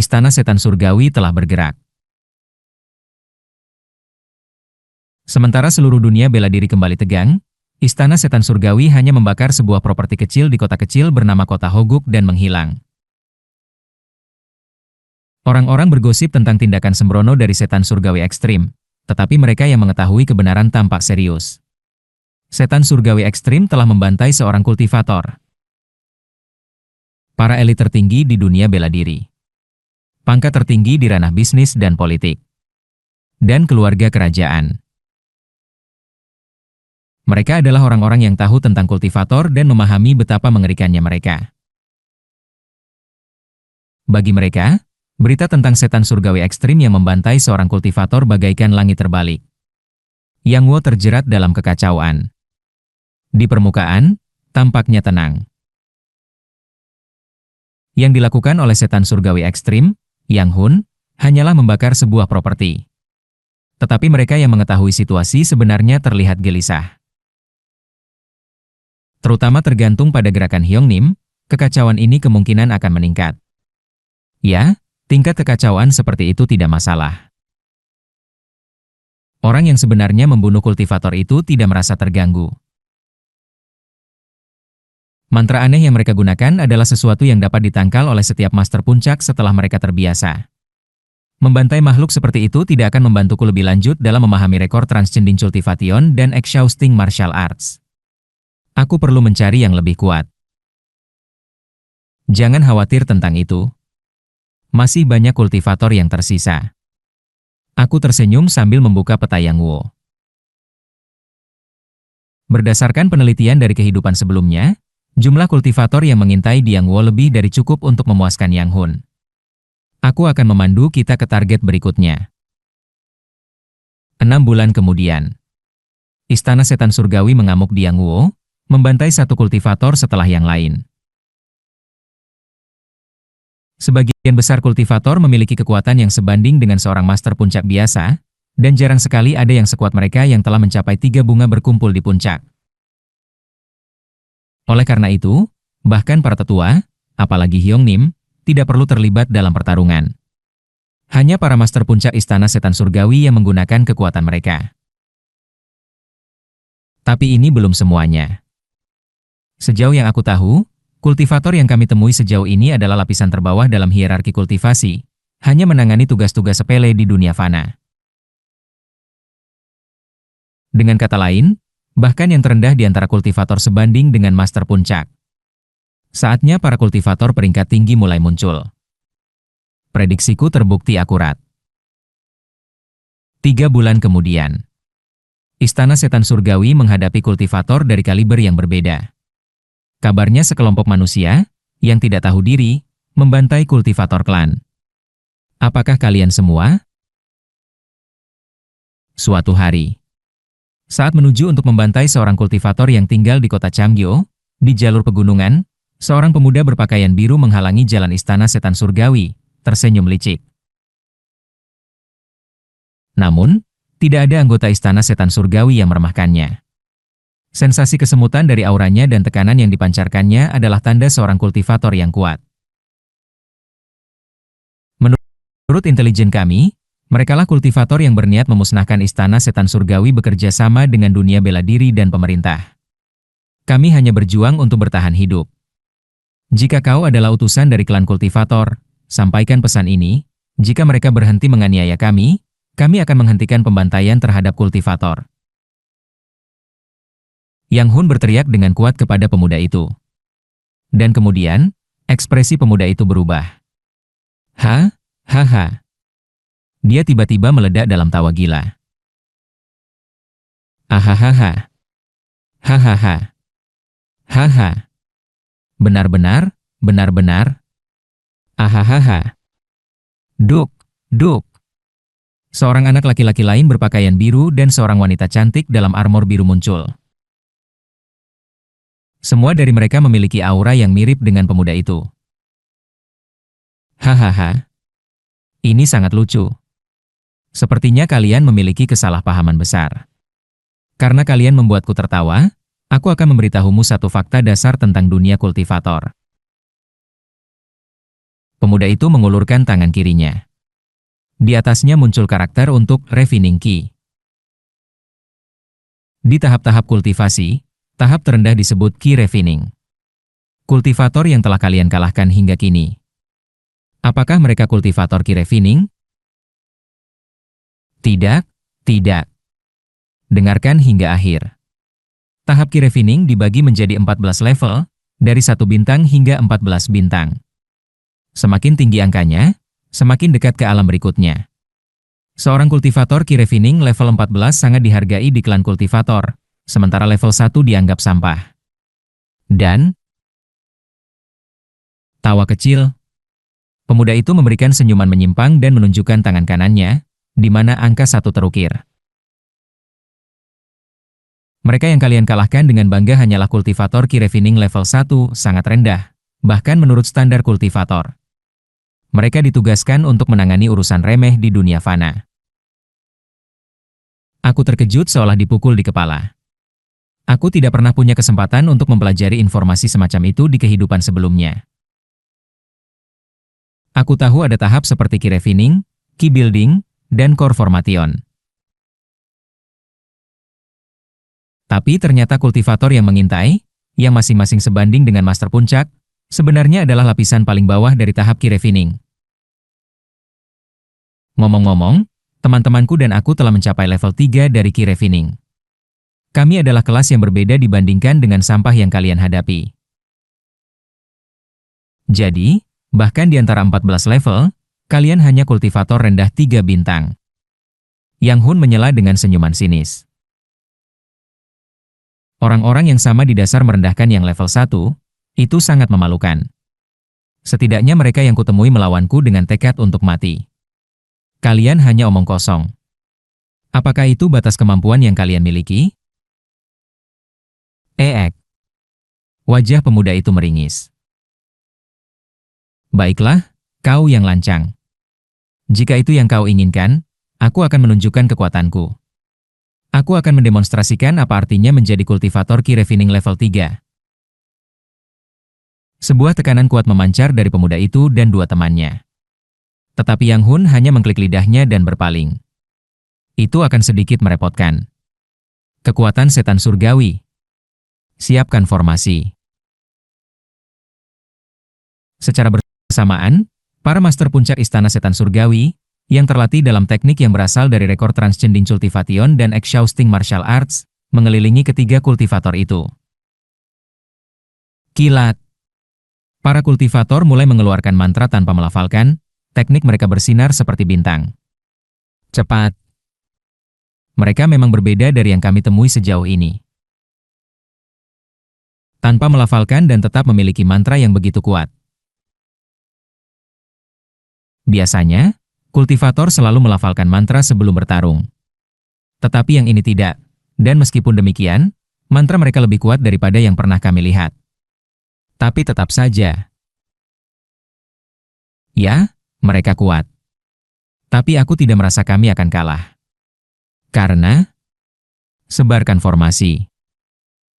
Istana Setan Surgawi telah bergerak. Sementara seluruh dunia bela diri kembali tegang, Istana Setan Surgawi hanya membakar sebuah properti kecil di kota kecil bernama Kota Hoguk dan menghilang. Orang-orang bergosip tentang tindakan sembrono dari Setan Surgawi ekstrim, tetapi mereka yang mengetahui kebenaran tampak serius. Setan Surgawi ekstrim telah membantai seorang kultivator. Para elit tertinggi di dunia bela diri. Pangkat tertinggi di ranah bisnis dan politik. Dan keluarga kerajaan. Mereka adalah orang-orang yang tahu tentang kultivator dan memahami betapa mengerikannya mereka. Bagi mereka, berita tentang Setan Surgawi ekstrim yang membantai seorang kultivator bagaikan langit terbalik. Yang Wo terjerat dalam kekacauan. Di permukaan, tampaknya tenang. Yang dilakukan oleh Setan Surgawi ekstrim, Yang Hun, hanyalah membakar sebuah properti. Tetapi mereka yang mengetahui situasi sebenarnya terlihat gelisah. Terutama tergantung pada gerakan Hyong Nim, kekacauan ini kemungkinan akan meningkat. Ya, tingkat kekacauan seperti itu tidak masalah. Orang yang sebenarnya membunuh kultivator itu tidak merasa terganggu. Mantra aneh yang mereka gunakan adalah sesuatu yang dapat ditangkal oleh setiap master puncak setelah mereka terbiasa. Membantai makhluk seperti itu tidak akan membantuku lebih lanjut dalam memahami rekor Transcending Cultivation dan Exhausting Martial Arts. Aku perlu mencari yang lebih kuat. Jangan khawatir tentang itu. Masih banyak kultivator yang tersisa. Aku tersenyum sambil membuka peta Yang Wo. Berdasarkan penelitian dari kehidupan sebelumnya, jumlah kultivator yang mengintai di Yang Wo lebih dari cukup untuk memuaskan Yang Hun. Aku akan memandu kita ke target berikutnya. 6 bulan kemudian. Istana Setan Surgawi mengamuk di Yang Wo, membantai satu kultivator setelah yang lain. Sebagian besar kultivator memiliki kekuatan yang sebanding dengan seorang master puncak biasa, dan jarang sekali ada yang sekuat mereka yang telah mencapai 3 bunga berkumpul di puncak. Oleh karena itu, bahkan para tetua, apalagi Hyong Nim, tidak perlu terlibat dalam pertarungan. Hanya para master puncak Istana Setan Surgawi yang menggunakan kekuatan mereka. Tapi ini belum semuanya. Sejauh yang aku tahu, kultivator yang kami temui sejauh ini adalah lapisan terbawah dalam hierarki kultivasi, hanya menangani tugas-tugas sepele di dunia fana. Dengan kata lain, bahkan yang terendah di antara kultivator sebanding dengan master puncak. Saatnya para kultivator peringkat tinggi mulai muncul. Prediksiku terbukti akurat. 3 bulan kemudian. Istana Setan Surgawi menghadapi kultivator dari kaliber yang berbeda. Kabarnya sekelompok manusia, yang tidak tahu diri, membantai kultivator klan. Apakah kalian semua? Suatu hari, saat menuju untuk membantai seorang kultivator yang tinggal di kota Changgyo, di jalur pegunungan, seorang pemuda berpakaian biru menghalangi jalan Istana Setan Surgawi, tersenyum licik. Namun, tidak ada anggota Istana Setan Surgawi yang meremehkannya. Sensasi kesemutan dari auranya dan tekanan yang dipancarkannya adalah tanda seorang kultivator yang kuat. Menurut intelijen kami, merekalah kultivator yang berniat memusnahkan Istana Setan Surgawi bekerja sama dengan dunia bela diri dan pemerintah. Kami hanya berjuang untuk bertahan hidup. Jika kau adalah utusan dari klan kultivator, sampaikan pesan ini, jika mereka berhenti menganiaya kami akan menghentikan pembantaian terhadap kultivator. Yang Hun berteriak dengan kuat kepada pemuda itu. Dan kemudian, ekspresi pemuda itu berubah. Ha. Dia tiba-tiba meledak dalam tawa gila. Ahahaha. Hahaha. Haha. Benar-benar. Ahahaha. Duk. Seorang anak laki-laki lain berpakaian biru dan seorang wanita cantik dalam armor biru muncul. Semua dari mereka memiliki aura yang mirip dengan pemuda itu. Hahaha. Ini sangat lucu. Sepertinya kalian memiliki kesalahpahaman besar. Karena kalian membuatku tertawa, aku akan memberitahumu satu fakta dasar tentang dunia kultivator. Pemuda itu mengulurkan tangan kirinya. Di atasnya muncul karakter untuk Refining Key. Di tahap-tahap kultivasi, tahap terendah disebut Key Refining. Kultivator yang telah kalian kalahkan hingga kini. Apakah mereka kultivator Key Refining? Tidak, tidak. Dengarkan hingga akhir. Tahap Key Refining dibagi menjadi 14 level, dari 1 bintang hingga 14 bintang. Semakin tinggi angkanya, semakin dekat ke alam berikutnya. Seorang kultivator Key Refining level 14 sangat dihargai di klan kultivator, sementara level 1 dianggap sampah. Dan tawa kecil. Pemuda itu memberikan senyuman menyimpang dan menunjukkan tangan kanannya, di mana angka 1 terukir. Mereka yang kalian kalahkan dengan bangga hanyalah kultivator Key Refining level 1, sangat rendah, bahkan menurut standar kultivator. Mereka ditugaskan untuk menangani urusan remeh di dunia fana. Aku terkejut seolah dipukul di kepala. Aku tidak pernah punya kesempatan untuk mempelajari informasi semacam itu di kehidupan sebelumnya. Aku tahu ada tahap seperti Key Refining, Key Building, dan Core Formation. Tapi ternyata kultivator yang mengintai, yang masing-masing sebanding dengan Master Puncak, sebenarnya adalah lapisan paling bawah dari tahap Key Refining. Ngomong-ngomong, teman-temanku dan aku telah mencapai level 3 dari Key Refining. Kami adalah kelas yang berbeda dibandingkan dengan sampah yang kalian hadapi. Jadi, bahkan di antara 14 level, kalian hanya kultivator rendah 3 bintang. Yang Hun menyela dengan senyuman sinis. Orang-orang yang sama di dasar merendahkan yang level 1, itu sangat memalukan. Setidaknya mereka yang kutemui melawanku dengan tekad untuk mati. Kalian hanya omong kosong. Apakah itu batas kemampuan yang kalian miliki? Wajah pemuda itu meringis. Baiklah, kau yang lancang. Jika itu yang kau inginkan, aku akan menunjukkan kekuatanku. Aku akan mendemonstrasikan apa artinya menjadi kultivator Key Refining level 3. Sebuah tekanan kuat memancar dari pemuda itu dan 2 temannya. Tetapi Yang Hun hanya mengklik lidahnya dan berpaling. Itu akan sedikit merepotkan. Kekuatan setan surgawi. Siapkan formasi. Secara bersamaan, para master puncak Istana Setan Surgawi, yang terlatih dalam teknik yang berasal dari rekor Transcending Cultivation dan Exhausting Martial Arts, mengelilingi ketiga kultivator itu. Kilat. Para kultivator mulai mengeluarkan mantra tanpa melafalkan. Teknik mereka bersinar seperti bintang. Cepat. Mereka memang berbeda dari yang kami temui sejauh ini. Tanpa melafalkan dan tetap memiliki mantra yang begitu kuat. Biasanya, kultivator selalu melafalkan mantra sebelum bertarung. Tetapi yang ini tidak, dan meskipun demikian, mantra mereka lebih kuat daripada yang pernah kami lihat. Tapi tetap saja. Ya, mereka kuat. Tapi aku tidak merasa kami akan kalah. Karena, sebarkan formasi.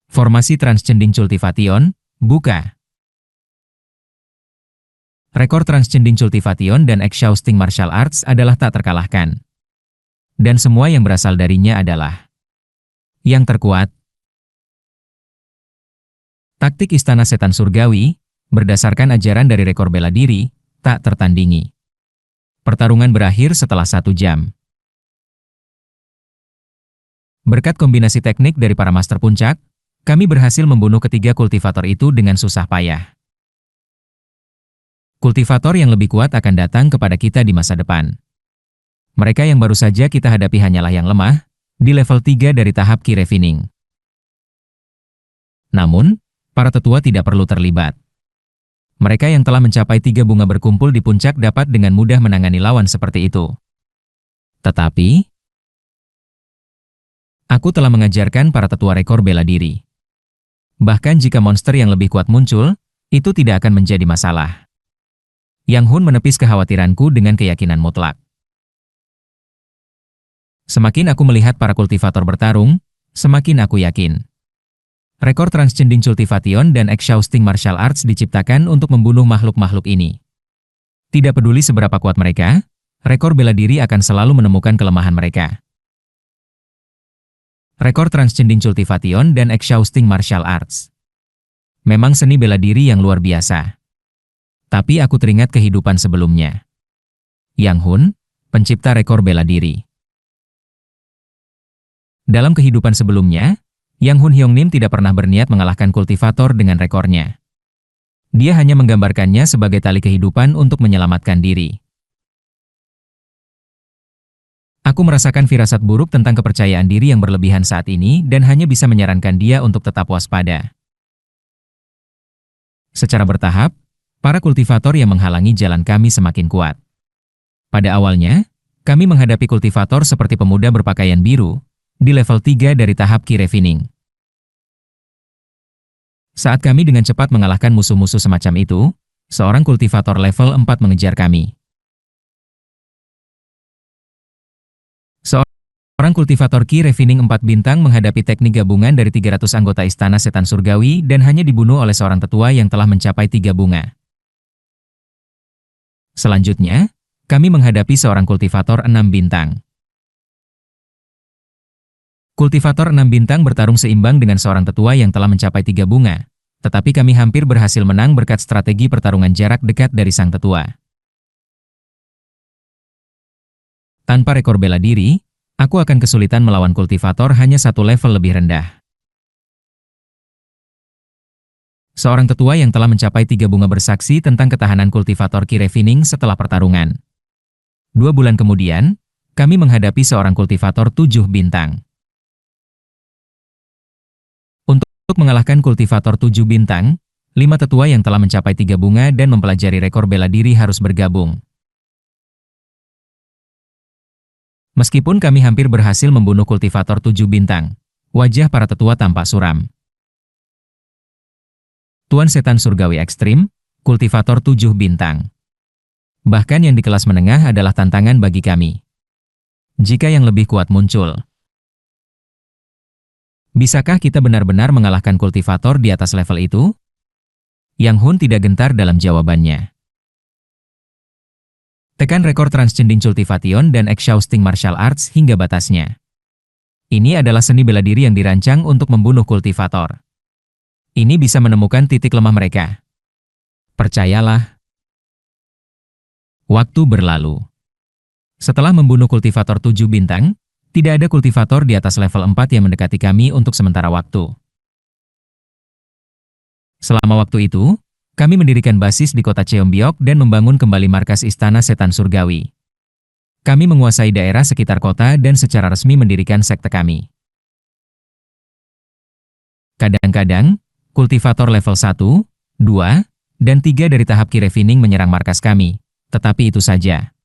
Formasi Transcending Cultivation, buka. Rekor Transcending Cultivation dan Exhausting Martial Arts adalah tak terkalahkan. Dan semua yang berasal darinya adalah yang terkuat. Taktik Istana Setan Surgawi, berdasarkan ajaran dari rekor bela diri, tak tertandingi. Pertarungan berakhir setelah 1 jam. Berkat kombinasi teknik dari para master puncak, kami berhasil membunuh ketiga kultivator itu dengan susah payah. Kultivator yang lebih kuat akan datang kepada kita di masa depan. Mereka yang baru saja kita hadapi hanyalah yang lemah, di level 3 dari tahap Key Refining. Namun, para tetua tidak perlu terlibat. Mereka yang telah mencapai 3 bunga berkumpul di puncak dapat dengan mudah menangani lawan seperti itu. Tetapi, aku telah mengajarkan para tetua rekor bela diri. Bahkan jika monster yang lebih kuat muncul, itu tidak akan menjadi masalah. Yang Hun menepis kekhawatiranku dengan keyakinan mutlak. Semakin aku melihat para kultivator bertarung, semakin aku yakin. Rekor Transcending Cultivation dan Exhausting Martial Arts diciptakan untuk membunuh makhluk-makhluk ini. Tidak peduli seberapa kuat mereka, rekor bela diri akan selalu menemukan kelemahan mereka. Rekor Transcending Cultivation dan Exhausting Martial Arts. Memang seni bela diri yang luar biasa. Tapi aku teringat kehidupan sebelumnya. Yang Hun, pencipta rekor bela diri. Dalam kehidupan sebelumnya, Yang Hun Hyung-nim tidak pernah berniat mengalahkan kultivator dengan rekornya. Dia hanya menggambarkannya sebagai tali kehidupan untuk menyelamatkan diri. Aku merasakan firasat buruk tentang kepercayaan diri yang berlebihan saat ini dan hanya bisa menyarankan dia untuk tetap waspada. Secara bertahap, para kultivator yang menghalangi jalan kami semakin kuat. Pada awalnya, kami menghadapi kultivator seperti pemuda berpakaian biru, di level 3 dari tahap Ki Refining. Saat kami dengan cepat mengalahkan musuh-musuh semacam itu, seorang kultivator level 4 mengejar kami. Seorang kultivator Ki Refining 4 bintang menghadapi teknik gabungan dari 300 anggota Istana Setan Surgawi dan hanya dibunuh oleh seorang tetua yang telah mencapai 3 bunga. Selanjutnya, kami menghadapi seorang kultivator 6 bintang. Kultivator 6 bintang bertarung seimbang dengan seorang tetua yang telah mencapai 3 bunga, tetapi kami hampir berhasil menang berkat strategi pertarungan jarak dekat dari sang tetua. Tanpa rekor bela diri, aku akan kesulitan melawan kultivator hanya satu level lebih rendah. Seorang tetua yang telah mencapai 3 bunga bersaksi tentang ketahanan kultivator Ki Refining setelah pertarungan. 2 bulan kemudian, kami menghadapi seorang kultivator 7 bintang. Untuk mengalahkan kultivator 7 bintang, 5 tetua yang telah mencapai 3 bunga dan mempelajari rekor bela diri harus bergabung. Meskipun kami hampir berhasil membunuh kultivator 7 bintang, wajah para tetua tampak suram. Tuan Setan Surgawi Ekstrim, kultivator 7 bintang. Bahkan yang di kelas menengah adalah tantangan bagi kami. Jika yang lebih kuat muncul, bisakah kita benar-benar mengalahkan kultivator di atas level itu? Yang Hun tidak gentar dalam jawabannya. Tekan rekor Transcending Cultivation dan Exhausting Martial Arts hingga batasnya. Ini adalah seni bela diri yang dirancang untuk membunuh kultivator. Ini bisa menemukan titik lemah mereka. Percayalah. Waktu berlalu. Setelah membunuh kultivator 7 bintang, tidak ada kultivator di atas level 4 yang mendekati kami untuk sementara waktu. Selama waktu itu, kami mendirikan basis di kota Cheongbyeok dan membangun kembali markas Istana Setan Surgawi. Kami menguasai daerah sekitar kota dan secara resmi mendirikan sekte kami. Kadang-kadang, kultivator level 1, 2, dan 3 dari tahap Ki Refining menyerang markas kami, tetapi itu saja.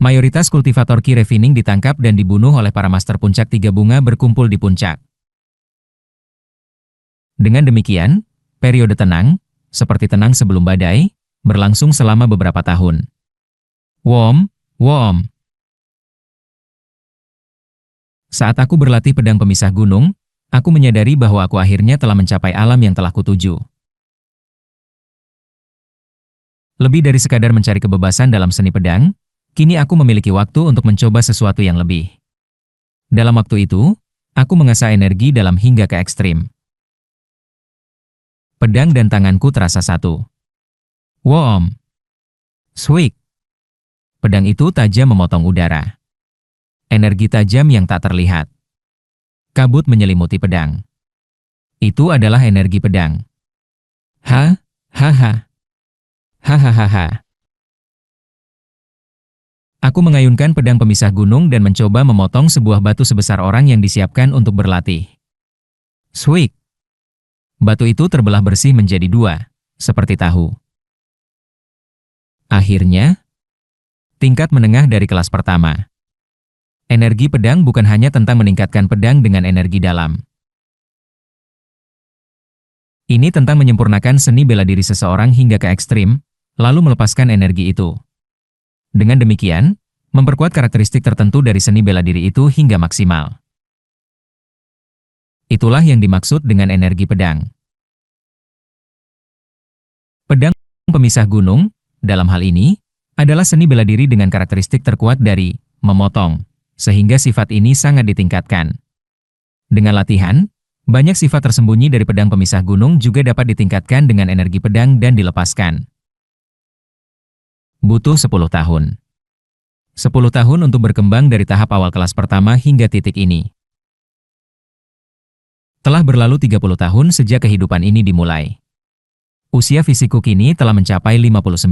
Mayoritas kultivator Ki Refining ditangkap dan dibunuh oleh para master puncak 3 bunga berkumpul di puncak. Dengan demikian, periode tenang, seperti tenang sebelum badai, berlangsung selama beberapa tahun. Wom. Saat aku berlatih pedang pemisah gunung, aku menyadari bahwa aku akhirnya telah mencapai alam yang telah kutuju. Lebih dari sekadar mencari kebebasan dalam seni pedang, kini aku memiliki waktu untuk mencoba sesuatu yang lebih. Dalam waktu itu, aku mengasah energi dalam hingga ke ekstrim. Pedang dan tanganku terasa satu. Wom. Swik. Pedang itu tajam memotong udara. Energi tajam yang tak terlihat. Kabut menyelimuti pedang. Itu adalah energi pedang. Hahaha. Aku mengayunkan pedang pemisah gunung dan mencoba memotong sebuah batu sebesar orang yang disiapkan untuk berlatih. Swik. Batu itu terbelah bersih menjadi 2, seperti tahu. Akhirnya, tingkat menengah dari kelas pertama. Energi pedang bukan hanya tentang meningkatkan pedang dengan energi dalam. Ini tentang menyempurnakan seni bela diri seseorang hingga ke ekstrim, lalu melepaskan energi itu. Dengan demikian, memperkuat karakteristik tertentu dari seni bela diri itu hingga maksimal. Itulah yang dimaksud dengan energi pedang. Pedang Pemisah gunung, dalam hal ini, adalah seni bela diri dengan karakteristik terkuat dari memotong, sehingga sifat ini sangat ditingkatkan. Dengan latihan, banyak sifat tersembunyi dari pedang pemisah gunung juga dapat ditingkatkan dengan energi pedang dan dilepaskan. Butuh 10 tahun. 10 tahun untuk berkembang dari tahap awal kelas pertama hingga titik ini. Telah berlalu 30 tahun sejak kehidupan ini dimulai. Usia fisikku kini telah mencapai 59.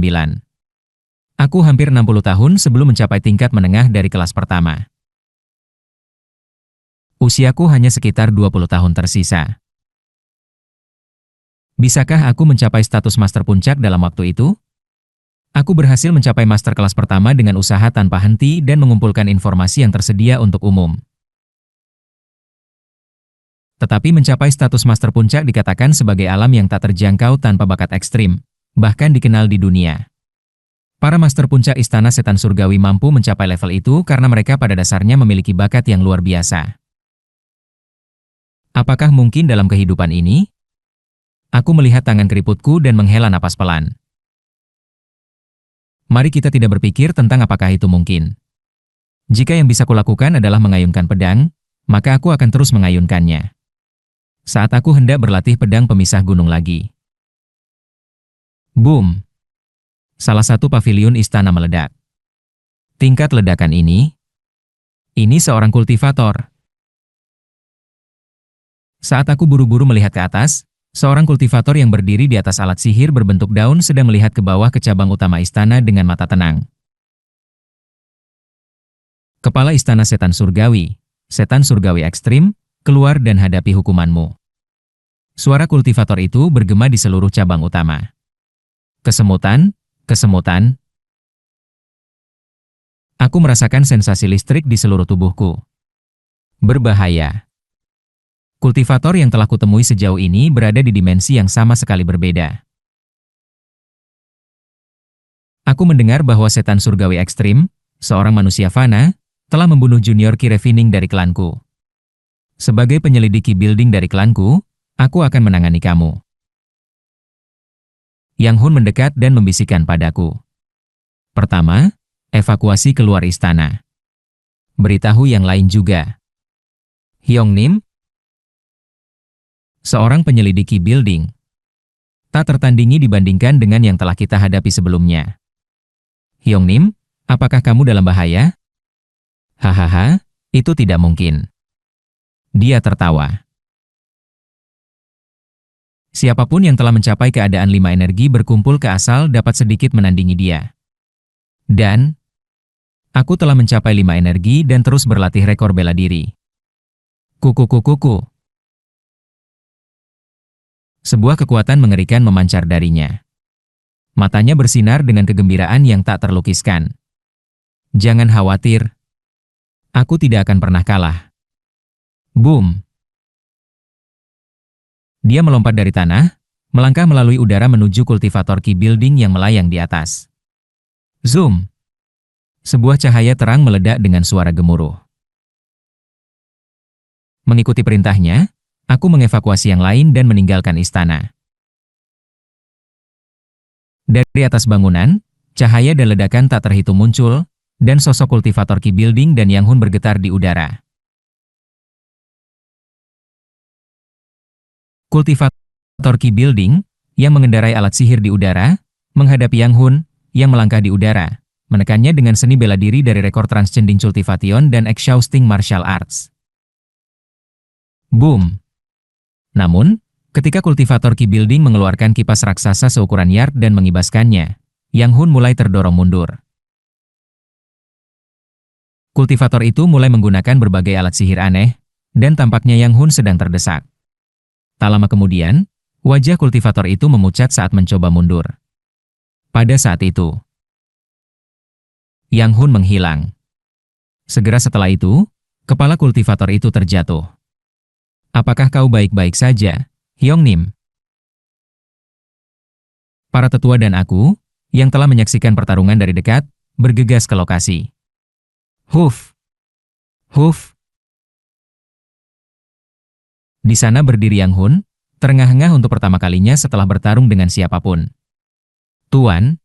Aku hampir 60 tahun sebelum mencapai tingkat menengah dari kelas pertama. Usiaku hanya sekitar 20 tahun tersisa. Bisakah aku mencapai status master puncak dalam waktu itu? Aku berhasil mencapai master kelas pertama dengan usaha tanpa henti dan mengumpulkan informasi yang tersedia untuk umum. Tetapi mencapai status master puncak dikatakan sebagai alam yang tak terjangkau tanpa bakat ekstrim, bahkan dikenal di dunia. Para master puncak Istana Setan Surgawi mampu mencapai level itu karena mereka pada dasarnya memiliki bakat yang luar biasa. Apakah mungkin dalam kehidupan ini? Aku melihat tangan keriputku dan menghela napas pelan. Mari kita tidak berpikir tentang apakah itu mungkin. Jika yang bisa kulakukan adalah mengayunkan pedang, maka aku akan terus mengayunkannya. Saat aku hendak berlatih pedang pemisah gunung lagi. Boom! Salah satu paviliun istana meledak. Tingkat ledakan ini seorang kultivator. Saat aku buru-buru melihat ke atas, seorang kultivator yang berdiri di atas alat sihir berbentuk daun sedang melihat ke bawah ke cabang utama istana dengan mata tenang. Kepala Istana Setan Surgawi ekstrim, keluar dan hadapi hukumanmu. Suara kultivator itu bergema di seluruh cabang utama. Kesemutan, kesemutan. Aku merasakan sensasi listrik di seluruh tubuhku. Berbahaya. Kultivator yang telah kutemui sejauh ini berada di dimensi yang sama sekali berbeda. Aku mendengar bahwa setan surgawi ekstrim, seorang manusia fana, telah membunuh junior Ki Refining dari klanku. Sebagai penyelidiki building dari klanku, aku akan menangani kamu. Yang Hun mendekat dan membisikkan padaku. Pertama, evakuasi keluar istana. Beritahu yang lain juga. Hyong Nim, seorang penyelidiki building, tak tertandingi dibandingkan dengan yang telah kita hadapi sebelumnya. Hyong Nim, apakah kamu dalam bahaya? Hahaha, itu tidak mungkin. Dia tertawa. Siapapun yang telah mencapai keadaan 5 energi berkumpul ke asal dapat sedikit menandingi dia. Dan, aku telah mencapai 5 energi dan terus berlatih rekor bela diri. Kuku. Sebuah kekuatan mengerikan memancar darinya. Matanya bersinar dengan kegembiraan yang tak terlukiskan. Jangan khawatir. Aku tidak akan pernah kalah. Boom! Dia melompat dari tanah, melangkah melalui udara menuju kultivator Ki Building yang melayang di atas. Zoom! Sebuah cahaya terang meledak dengan suara gemuruh. Mengikuti perintahnya, aku mengevakuasi yang lain dan meninggalkan istana. Dari atas bangunan, cahaya dan ledakan tak terhitung muncul, dan sosok kultivator Ki Building dan Yang Hun bergetar di udara. Kultivator Ki Building, yang mengendarai alat sihir di udara, menghadapi Yang Hun, yang melangkah di udara, menekannya dengan seni bela diri dari rekor Transcending Cultivation dan Exhausting Martial Arts. Boom! Namun, ketika kultivator Ki Building mengeluarkan kipas raksasa seukuran yard dan mengibaskannya, Yang Hun mulai terdorong mundur. Kultivator itu mulai menggunakan berbagai alat sihir aneh, dan tampaknya Yang Hun sedang terdesak. Tak lama kemudian, wajah kultivator itu memucat saat mencoba mundur. Pada saat itu, Yang Hun menghilang. Segera setelah itu, kepala kultivator itu terjatuh. Apakah kau baik-baik saja, Hyong Nim? Para tetua dan aku, yang telah menyaksikan pertarungan dari dekat, bergegas ke lokasi. Huf! Huf! Di sana berdiri Yang Hun, terengah-engah untuk pertama kalinya setelah bertarung dengan siapapun. Tuan,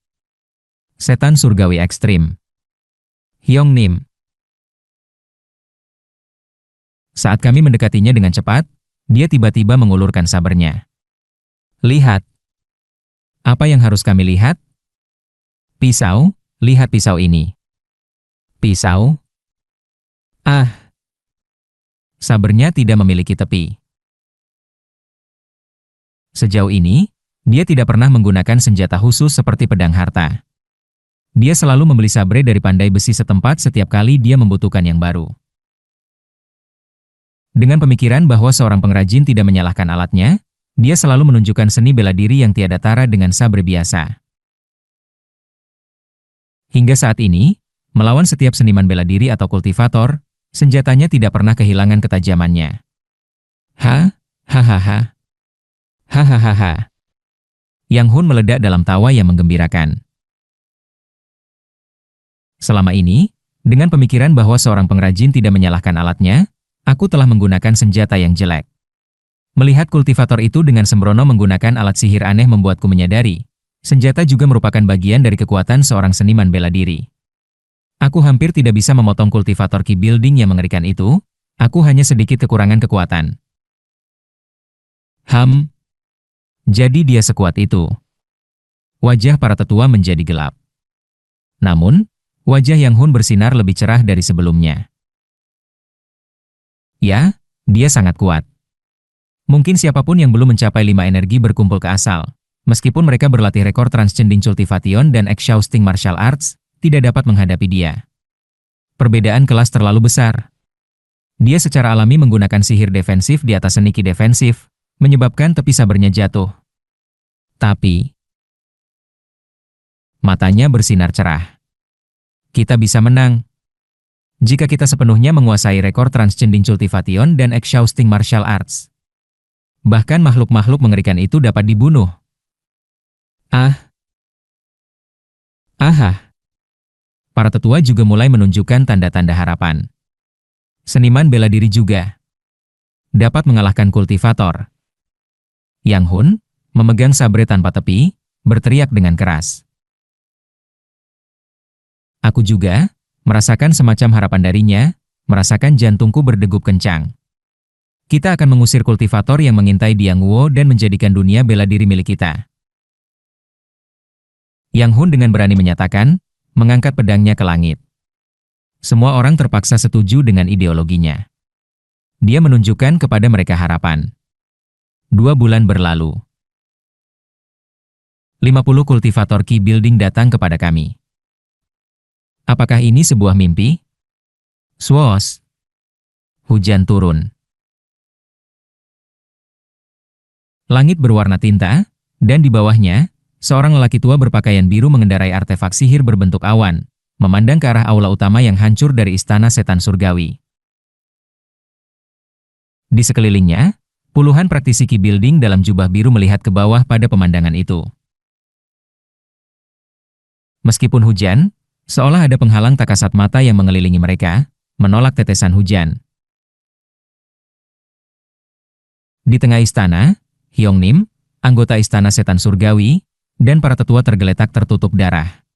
setan surgawi ekstrim. Hyong Nim. Saat kami mendekatinya dengan cepat, dia tiba-tiba mengulurkan sabernya. Lihat. Apa yang harus kami lihat? Pisau, lihat pisau ini. Pisau? Ah. Sabernya tidak memiliki tepi. Sejauh ini, dia tidak pernah menggunakan senjata khusus seperti pedang harta. Dia selalu membeli sabre dari pandai besi setempat setiap kali dia membutuhkan yang baru. Dengan pemikiran bahwa seorang pengrajin tidak menyalahkan alatnya, dia selalu menunjukkan seni bela diri yang tiada tara dengan sabre biasa. Hingga saat ini, melawan setiap seniman bela diri atau kultivator, senjatanya tidak pernah kehilangan ketajamannya. Hahaha. Hahaha. Yang Hun meledak dalam tawa yang menggembirakan. Selama ini, dengan pemikiran bahwa seorang pengrajin tidak menyalahkan alatnya, aku telah menggunakan senjata yang jelek. Melihat kultivator itu dengan sembrono menggunakan alat sihir aneh membuatku menyadari, senjata juga merupakan bagian dari kekuatan seorang seniman bela diri. Aku hampir tidak bisa memotong kultivator Ki Building yang mengerikan itu, aku hanya sedikit kekurangan kekuatan. Jadi dia sekuat itu. Wajah para tetua menjadi gelap. Namun, wajah Yang Hun bersinar lebih cerah dari sebelumnya. Ya, dia sangat kuat. Mungkin siapapun yang belum mencapai 5 energi berkumpul ke asal, meskipun mereka berlatih rekor Transcending Cultivation dan Exhausting Martial Arts, tidak dapat menghadapi dia. Perbedaan kelas terlalu besar. Dia secara alami menggunakan sihir defensif di atas seni ki defensif, menyebabkan tepi sabernya jatuh. Tapi, matanya bersinar cerah. Kita bisa menang. Jika kita sepenuhnya menguasai rekor Transcending Cultivation dan Exhausting Martial Arts. Bahkan makhluk-makhluk mengerikan itu dapat dibunuh. Para tetua juga mulai menunjukkan tanda-tanda harapan. Seniman bela diri juga dapat mengalahkan kultivator. Yang Hun, memegang sabre tanpa tepi, berteriak dengan keras. Aku juga merasakan semacam harapan darinya, merasakan jantungku berdegup kencang. Kita akan mengusir kultivator yang mengintai Diang Wo dan menjadikan dunia bela diri milik kita. Yang Hun dengan berani menyatakan, mengangkat pedangnya ke langit. Semua orang terpaksa setuju dengan ideologinya. Dia menunjukkan kepada mereka harapan. 2 bulan berlalu. 50 kultivator Ki Building datang kepada kami. Apakah ini sebuah mimpi? Swoosh. Hujan turun. Langit berwarna tinta, dan di bawahnya, seorang lelaki tua berpakaian biru mengendarai artefak sihir berbentuk awan, memandang ke arah aula utama yang hancur dari istana setan surgawi. Di sekelilingnya, puluhan praktisi Ki Building dalam jubah biru melihat ke bawah pada pemandangan itu. Meskipun hujan, seolah ada penghalang tak kasat mata yang mengelilingi mereka, menolak tetesan hujan. Di tengah istana, Hyong Nim, anggota istana setan surgawi, dan para tetua tergeletak tertutup darah.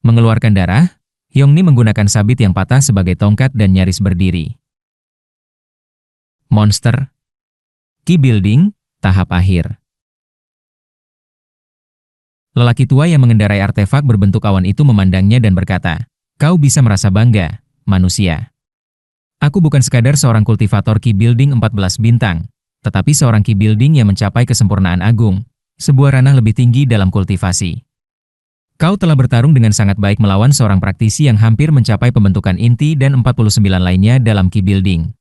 Mengeluarkan darah, Hyong Nim menggunakan sabit yang patah sebagai tongkat dan nyaris berdiri. Monster. Ki Building, tahap akhir. Lelaki tua yang mengendarai artefak berbentuk awan itu memandangnya dan berkata, "Kau bisa merasa bangga, manusia. Aku bukan sekadar seorang kultivator Ki Building 14 bintang, tetapi seorang Ki Building yang mencapai kesempurnaan agung, sebuah ranah lebih tinggi dalam kultivasi. Kau telah bertarung dengan sangat baik melawan seorang praktisi yang hampir mencapai pembentukan inti dan 49 lainnya dalam Ki Building.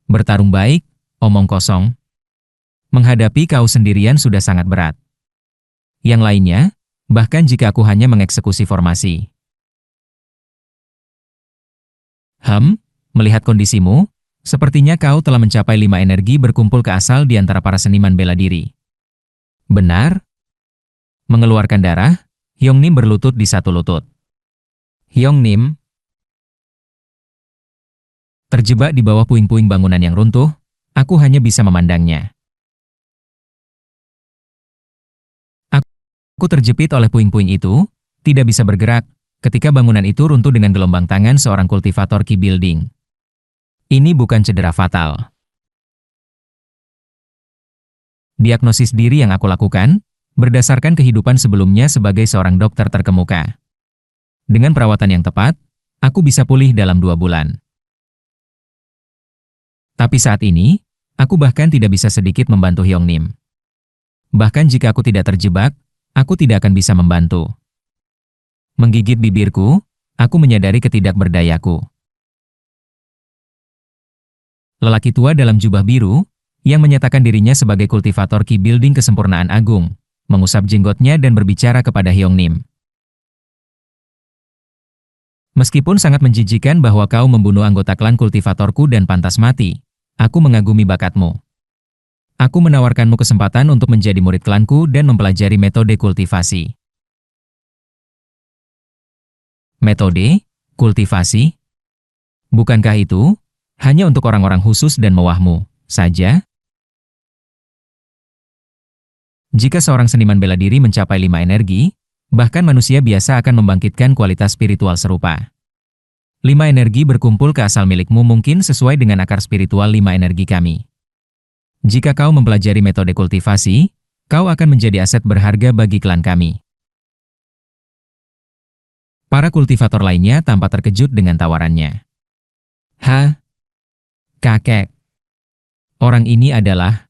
Bertarung baik, omong kosong. Menghadapi kau sendirian sudah sangat berat. Yang lainnya, bahkan jika aku hanya mengeksekusi formasi." Melihat kondisimu, sepertinya kau telah mencapai 5 energi berkumpul ke asal di antara para seniman bela diri. Benar? Mengeluarkan darah, Hyong Nim berlutut di satu lutut. Hyong Nim terjebak di bawah puing-puing bangunan yang runtuh, aku hanya bisa memandangnya. Aku terjepit oleh puing-puing itu, tidak bisa bergerak, ketika bangunan itu runtuh dengan gelombang tangan seorang kultivator key building. Ini bukan cedera fatal. Diagnosis diri yang aku lakukan, berdasarkan kehidupan sebelumnya sebagai seorang dokter terkemuka. Dengan perawatan yang tepat, aku bisa pulih dalam 2 bulan. Tapi saat ini, aku bahkan tidak bisa sedikit membantu Hyongnim. Bahkan jika aku tidak terjebak, aku tidak akan bisa membantu. Menggigit bibirku, aku menyadari ketidakberdayaku. Lelaki tua dalam jubah biru, yang menyatakan dirinya sebagai kultivator key building kesempurnaan agung, mengusap jenggotnya dan berbicara kepada Hyongnim. Meskipun sangat menjijikan bahwa kau membunuh anggota klan kultivatorku dan pantas mati, aku mengagumi bakatmu. Aku menawarkanmu kesempatan untuk menjadi murid klanku dan mempelajari metode kultivasi. Metode kultivasi? Bukankah itu hanya untuk orang-orang khusus dan mewahmu saja? Jika seorang seniman bela diri mencapai 5 energi, bahkan manusia biasa akan membangkitkan kualitas spiritual serupa. 5 energi berkumpul ke asal milikmu mungkin sesuai dengan akar spiritual 5 energi kami. Jika kau mempelajari metode kultivasi, kau akan menjadi aset berharga bagi klan kami. Para kultivator lainnya tampak terkejut dengan tawarannya. Hah? Kakek. Orang ini adalah...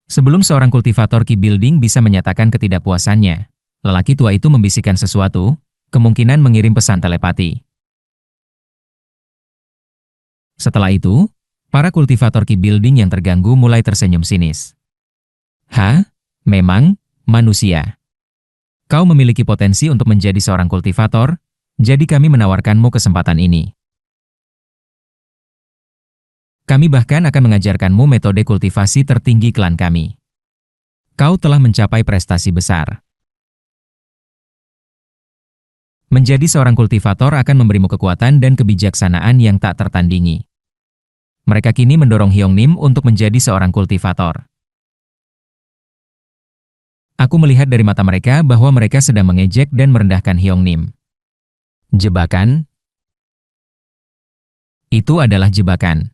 Sebelum seorang kultivator key building bisa menyatakan ketidakpuasannya, lelaki tua itu membisikkan sesuatu, kemungkinan mengirim pesan telepati. Setelah itu, para kultivator key building yang terganggu mulai tersenyum sinis. Hah? Memang, manusia. Kau memiliki potensi untuk menjadi seorang kultivator, jadi kami menawarkanmu kesempatan ini. Kami bahkan akan mengajarkanmu metode kultivasi tertinggi klan kami. Kau telah mencapai prestasi besar. Menjadi seorang kultivator akan memberimu kekuatan dan kebijaksanaan yang tak tertandingi. Mereka kini mendorong Hyongnim untuk menjadi seorang kultivator. Aku melihat dari mata mereka bahwa mereka sedang mengejek dan merendahkan Hyongnim. Jebakan? Itu adalah jebakan.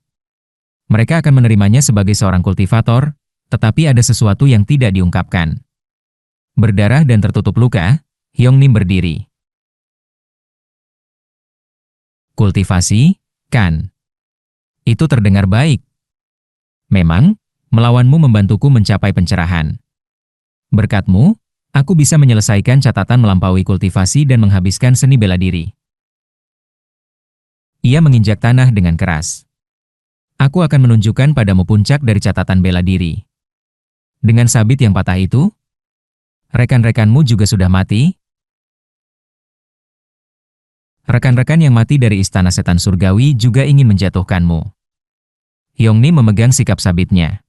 Mereka akan menerimanya sebagai seorang kultivator, tetapi ada sesuatu yang tidak diungkapkan. Berdarah dan tertutup luka, Hyongnim berdiri. Kultivasi, kan? Itu terdengar baik. Memang, melawanmu membantuku mencapai pencerahan. Berkatmu, aku bisa menyelesaikan catatan melampaui kultivasi dan menghabiskan seni bela diri. Ia menginjak tanah dengan keras. Aku akan menunjukkan padamu puncak dari catatan bela diri. Dengan sabit yang patah itu, rekan-rekanmu juga sudah mati. Rekan-rekan yang mati dari Istana Setan Surgawi juga ingin menjatuhkanmu. Hyongnim memegang sikap sabitnya.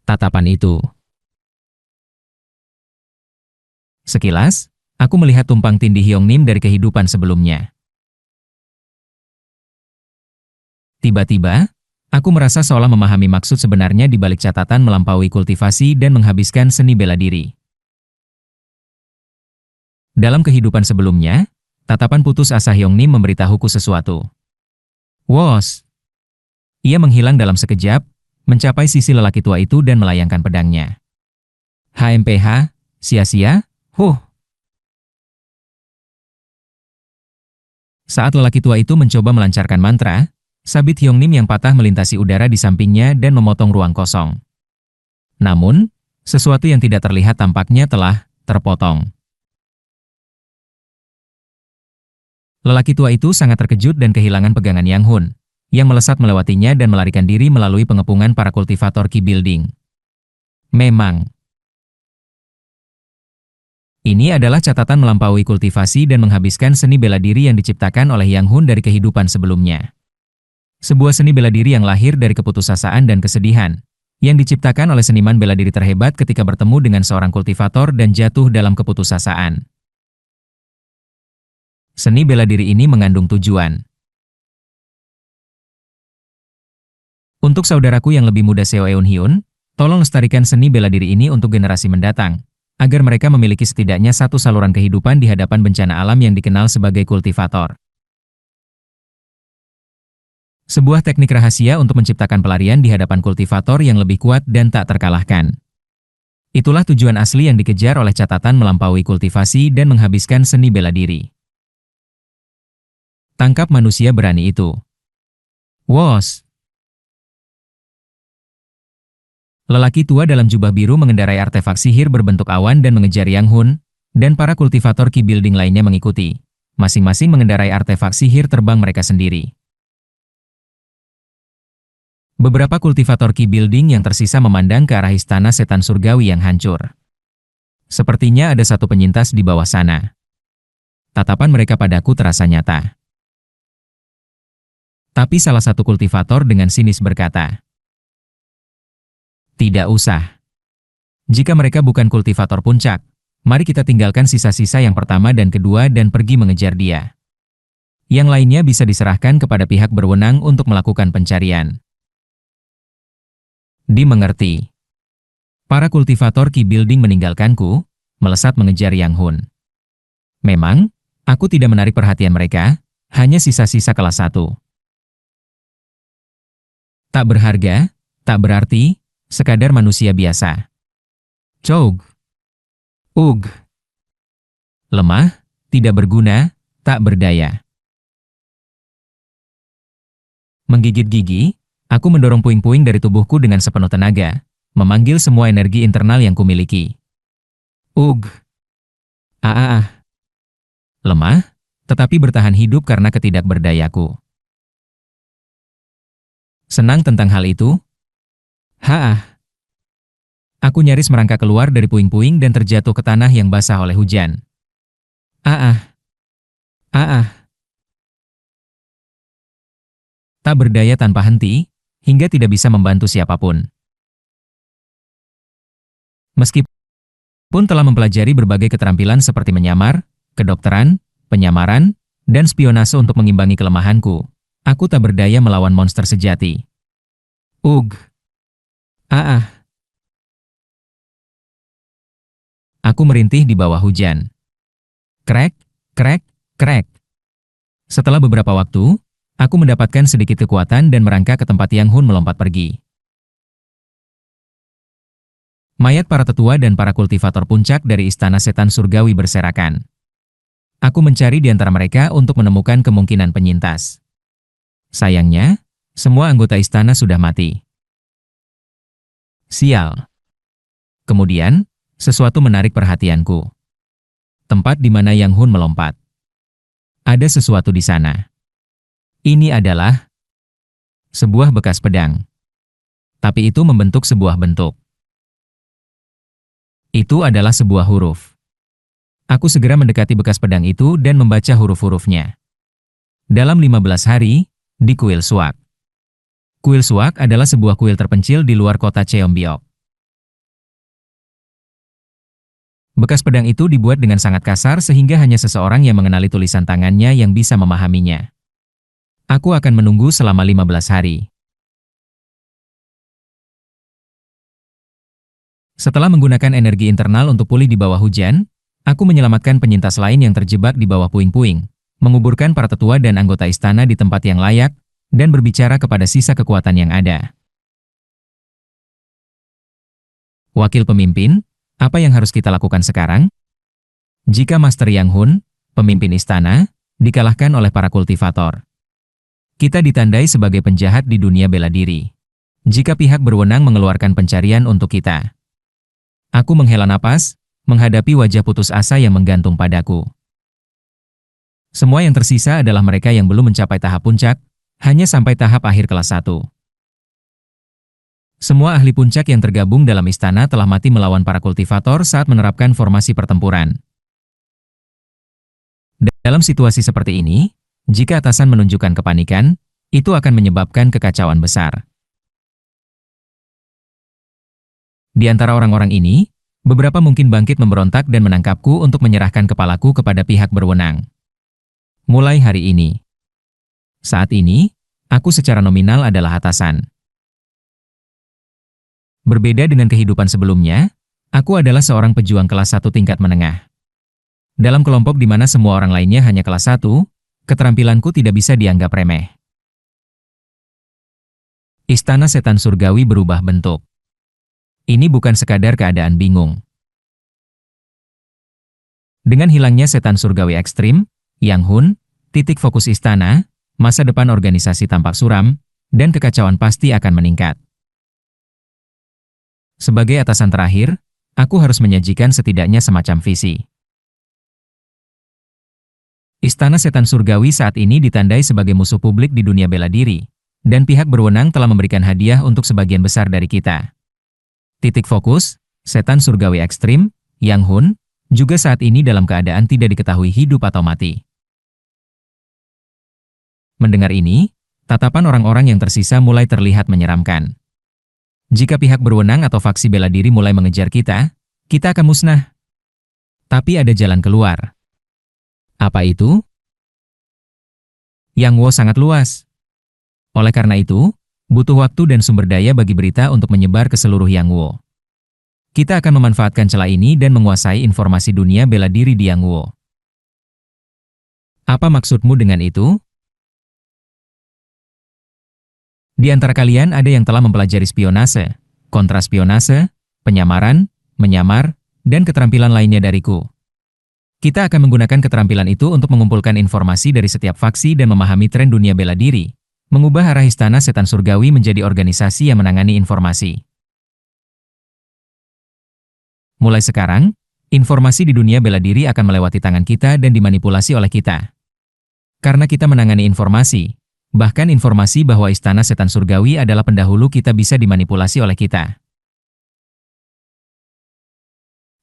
Tatapan itu. Sekilas, aku melihat tumpang tindih Hyongnim dari kehidupan sebelumnya. Tiba-tiba, aku merasa seolah memahami maksud sebenarnya di balik catatan melampaui kultivasi dan menghabiskan seni bela diri. Dalam kehidupan sebelumnya, tatapan putus asa Hyongnim memberitahuku sesuatu. Wos! Ia menghilang dalam sekejap, mencapai sisi lelaki tua itu dan melayangkan pedangnya. HMPH, sia-sia, Saat lelaki tua itu mencoba melancarkan mantra, sabit Hyongnim yang patah melintasi udara di sampingnya dan memotong ruang kosong. Namun, sesuatu yang tidak terlihat tampaknya telah terpotong. Lelaki tua itu sangat terkejut dan kehilangan pegangan Yang Hun, yang melesat melewatinya dan melarikan diri melalui pengepungan para kultivator key building. Memang. Ini adalah catatan melampaui kultivasi dan menghabiskan seni bela diri yang diciptakan oleh Yang Hun dari kehidupan sebelumnya. Sebuah seni bela diri yang lahir dari keputusasaan dan kesedihan, yang diciptakan oleh seniman bela diri terhebat ketika bertemu dengan seorang kultivator dan jatuh dalam keputusasaan. Seni bela diri ini mengandung tujuan. Untuk saudaraku yang lebih muda Seo Eun Hyun, Tolong lestarikan seni bela diri ini untuk generasi mendatang, agar mereka memiliki setidaknya satu saluran kehidupan di hadapan bencana alam yang dikenal sebagai kultivator. Sebuah teknik rahasia untuk menciptakan pelarian di hadapan kultivator yang lebih kuat dan tak terkalahkan. Itulah tujuan asli yang dikejar oleh catatan melampaui kultivasi dan menghabiskan seni bela diri. Tangkap manusia berani itu. Wos! Lelaki tua dalam jubah biru mengendarai artefak sihir berbentuk awan dan mengejar Yang Hun, dan para kultivator Qi Building lainnya mengikuti. Masing-masing mengendarai artefak sihir terbang mereka sendiri. Beberapa kultivator Qi Building yang tersisa memandang ke arah istana setan surgawi yang hancur. Sepertinya ada satu penyintas di bawah sana. Tatapan mereka padaku terasa nyata. Tapi salah satu kultivator dengan sinis berkata, "Tidak usah. Jika mereka bukan kultivator puncak, mari kita tinggalkan sisa-sisa yang pertama dan kedua dan pergi mengejar dia. Yang lainnya bisa diserahkan kepada pihak berwenang untuk melakukan pencarian." Dimengerti. Para kultivator Qi Building meninggalkanku, melesat mengejar Yang Hun. Memang, aku tidak menarik perhatian mereka, hanya sisa-sisa kelas 1. Tak berharga, tak berarti, sekadar manusia biasa. Choug. Ug. Lemah, tidak berguna, tak berdaya. Menggigit gigi, aku mendorong puing-puing dari tubuhku dengan sepenuh tenaga, memanggil semua energi internal yang kumiliki. Ug. Lemah, tetapi bertahan hidup karena ketidakberdayaku. Senang tentang hal itu? Aku nyaris merangkak keluar dari puing-puing dan terjatuh ke tanah yang basah oleh hujan. Tak berdaya tanpa henti, hingga tidak bisa membantu siapapun. Meskipun telah mempelajari berbagai keterampilan seperti menyamar, kedokteran, penyamaran, dan spionase untuk mengimbangi kelemahanku, aku tak berdaya melawan monster sejati. Ug. Aku merintih di bawah hujan. Krek, krek, krek. Setelah beberapa waktu, aku mendapatkan sedikit kekuatan dan merangkak ke tempat Yang Hun melompat pergi. Mayat para tetua dan para kultivator puncak dari istana setan surgawi berserakan. Aku mencari di antara mereka untuk menemukan kemungkinan penyintas. Sayangnya, semua anggota istana sudah mati. Sial. Kemudian, sesuatu menarik perhatianku. Tempat di mana Yang Hun melompat. Ada sesuatu di sana. Ini adalah sebuah bekas pedang. Tapi itu membentuk sebuah bentuk. Itu adalah sebuah huruf. Aku segera mendekati bekas pedang itu dan membaca huruf-hurufnya. Dalam 15 hari, di kuil Suak. Kuil Suak adalah sebuah kuil terpencil di luar kota Cheongbyok. Bekas pedang itu dibuat dengan sangat kasar sehingga hanya seseorang yang mengenali tulisan tangannya yang bisa memahaminya. Aku akan menunggu selama 15 hari. Setelah menggunakan energi internal untuk pulih di bawah hujan, aku menyelamatkan penyintas lain yang terjebak di bawah puing-puing, menguburkan para tetua dan anggota istana di tempat yang layak, dan berbicara kepada sisa kekuatan yang ada. Wakil pemimpin, apa yang harus kita lakukan sekarang? Jika Master Yang Hun, pemimpin istana, dikalahkan oleh para kultivator, kita ditandai sebagai penjahat di dunia bela diri. Jika pihak berwenang mengeluarkan pencarian untuk kita. Aku menghela napas, menghadapi wajah putus asa yang menggantung padaku. Semua yang tersisa adalah mereka yang belum mencapai tahap puncak, hanya sampai tahap akhir kelas 1. Semua ahli puncak yang tergabung dalam istana telah mati melawan para kultivator saat menerapkan formasi pertempuran. Dalam situasi seperti ini, jika atasan menunjukkan kepanikan, itu akan menyebabkan kekacauan besar. Di antara orang-orang ini, beberapa mungkin bangkit memberontak dan menangkapku untuk menyerahkan kepalaku kepada pihak berwenang. Mulai hari ini. Saat ini, aku secara nominal adalah atasan. Berbeda dengan kehidupan sebelumnya, aku adalah seorang pejuang kelas 1 tingkat menengah. Dalam kelompok di mana semua orang lainnya hanya kelas 1, keterampilanku tidak bisa dianggap remeh. Istana Setan Surgawi berubah bentuk. Ini bukan sekadar keadaan bingung. Dengan hilangnya setan surgawi ekstrim, Yang Hun, titik fokus istana, masa depan organisasi tampak suram, dan kekacauan pasti akan meningkat. Sebagai atasan terakhir, aku harus menyajikan setidaknya semacam visi. Istana Setan Surgawi saat ini ditandai sebagai musuh publik di dunia bela diri, dan pihak berwenang telah memberikan hadiah untuk sebagian besar dari kita. Titik fokus, Setan Surgawi ekstrim, Yang Hun, juga saat ini dalam keadaan tidak diketahui hidup atau mati. Mendengar ini, tatapan orang-orang yang tersisa mulai terlihat menyeramkan. Jika pihak berwenang atau faksi bela diri mulai mengejar kita, kita akan musnah. Tapi ada jalan keluar. Apa itu? Yang Wo sangat luas. Oleh karena itu, butuh waktu dan sumber daya bagi berita untuk menyebar ke seluruh Yang Wo. Kita akan memanfaatkan celah ini dan menguasai informasi dunia bela diri di Yang Wo. Apa maksudmu dengan itu? Di antara kalian ada yang telah mempelajari spionase, kontraspionase, penyamaran, menyamar, dan keterampilan lainnya dariku. Kita akan menggunakan keterampilan itu untuk mengumpulkan informasi dari setiap faksi dan memahami tren dunia bela diri, mengubah arah Istana Setan Surgawi menjadi organisasi yang menangani informasi. Mulai sekarang, informasi di dunia bela diri akan melewati tangan kita dan dimanipulasi oleh kita. Karena kita menangani informasi, bahkan informasi bahwa Istana Setan Surgawi adalah pendahulu kita bisa dimanipulasi oleh kita.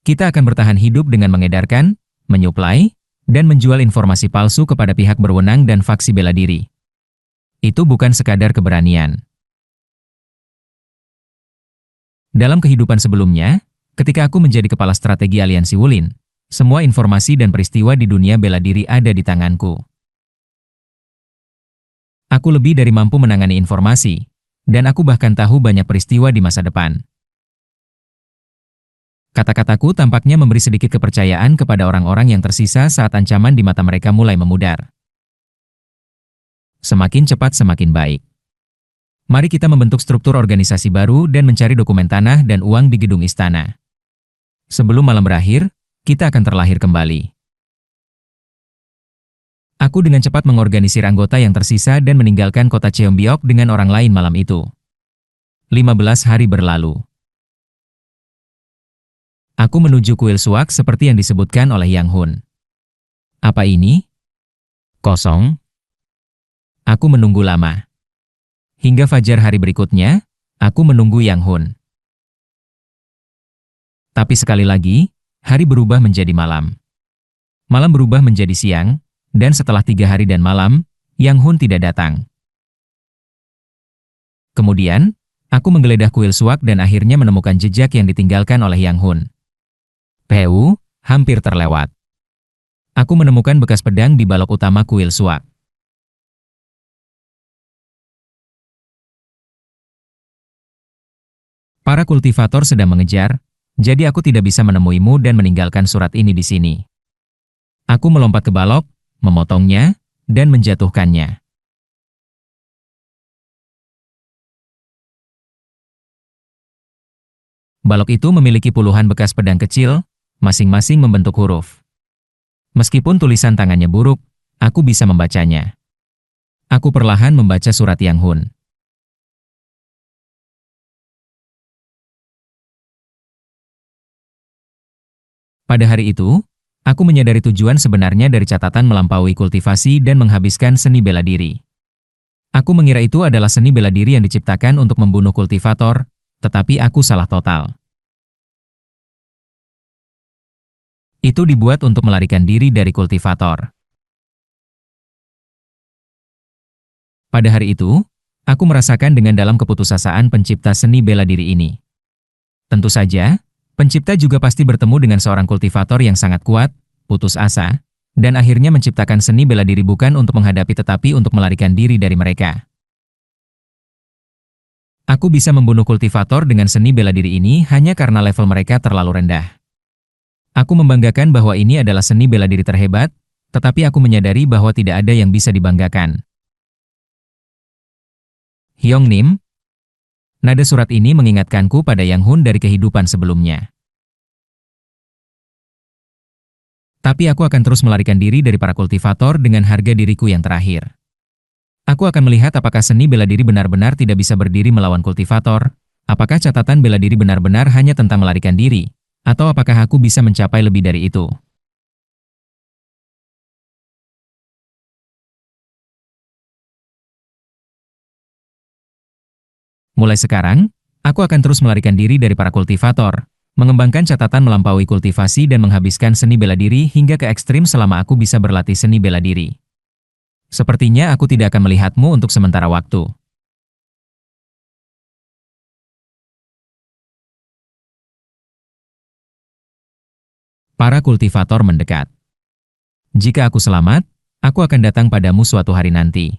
Kita akan bertahan hidup dengan mengedarkan, menyuplai, dan menjual informasi palsu kepada pihak berwenang dan faksi bela diri. Itu bukan sekadar keberanian. Dalam kehidupan sebelumnya, ketika aku menjadi kepala strategi aliansi Wulin, semua informasi dan peristiwa di dunia bela diri ada di tanganku. Aku lebih dari mampu menangani informasi, dan aku bahkan tahu banyak peristiwa di masa depan. Kata-kataku tampaknya memberi sedikit kepercayaan kepada orang-orang yang tersisa saat ancaman di mata mereka mulai memudar. Semakin cepat semakin baik. Mari kita membentuk struktur organisasi baru dan mencari dokumen tanah dan uang di gedung istana. Sebelum malam berakhir, kita akan terlahir kembali. Aku dengan cepat mengorganisir anggota yang tersisa dan meninggalkan kota Cheongbiok dengan orang lain malam itu. 15 hari berlalu. Aku menuju kuil suak seperti yang disebutkan oleh Yang Hun. Apa ini? Kosong. Aku menunggu lama. Hingga fajar hari berikutnya, aku menunggu Yang Hun. Tapi sekali lagi, hari berubah menjadi malam. Malam berubah menjadi siang, dan setelah 3 hari dan malam, Yang Hun tidak datang. Kemudian, aku menggeledah kuil suak dan akhirnya menemukan jejak yang ditinggalkan oleh Yang Hun. PU, hampir terlewat. Aku menemukan bekas pedang di balok utama kuil suak. Para kultivator sedang mengejar, jadi aku tidak bisa menemuimu dan meninggalkan surat ini di sini. Aku melompat ke balok, memotongnya, dan menjatuhkannya. Balok itu memiliki puluhan bekas pedang kecil, masing-masing membentuk huruf. Meskipun tulisan tangannya buruk, aku bisa membacanya. Aku perlahan membaca surat Yang Hun. Pada hari itu, aku menyadari tujuan sebenarnya dari catatan melampaui kultivasi dan menghabiskan seni bela diri. Aku mengira itu adalah seni bela diri yang diciptakan untuk membunuh kultivator, tetapi aku salah total. Itu dibuat untuk melarikan diri dari kultivator. Pada hari itu, aku merasakan dengan dalam keputusasaan pencipta seni bela diri ini. Tentu saja, pencipta juga pasti bertemu dengan seorang kultivator yang sangat kuat, putus asa, dan akhirnya menciptakan seni bela diri bukan untuk menghadapi tetapi untuk melarikan diri dari mereka. Aku bisa membunuh kultivator dengan seni bela diri ini hanya karena level mereka terlalu rendah. Aku membanggakan bahwa ini adalah seni bela diri terhebat, tetapi aku menyadari bahwa tidak ada yang bisa dibanggakan. Hyong Nim, nada surat ini mengingatkanku pada Yang Hun dari kehidupan sebelumnya. Tapi aku akan terus melarikan diri dari para kultivator dengan harga diriku yang terakhir. Aku akan melihat apakah seni bela diri benar-benar tidak bisa berdiri melawan kultivator, apakah catatan bela diri benar-benar hanya tentang melarikan diri, atau apakah aku bisa mencapai lebih dari itu. Mulai sekarang, aku akan terus melarikan diri dari para kultivator, mengembangkan catatan melampaui kultivasi dan menghabiskan seni bela diri hingga ke ekstrim selama aku bisa berlatih seni bela diri. Sepertinya aku tidak akan melihatmu untuk sementara waktu. Para kultivator mendekat. Jika aku selamat, aku akan datang padamu suatu hari nanti.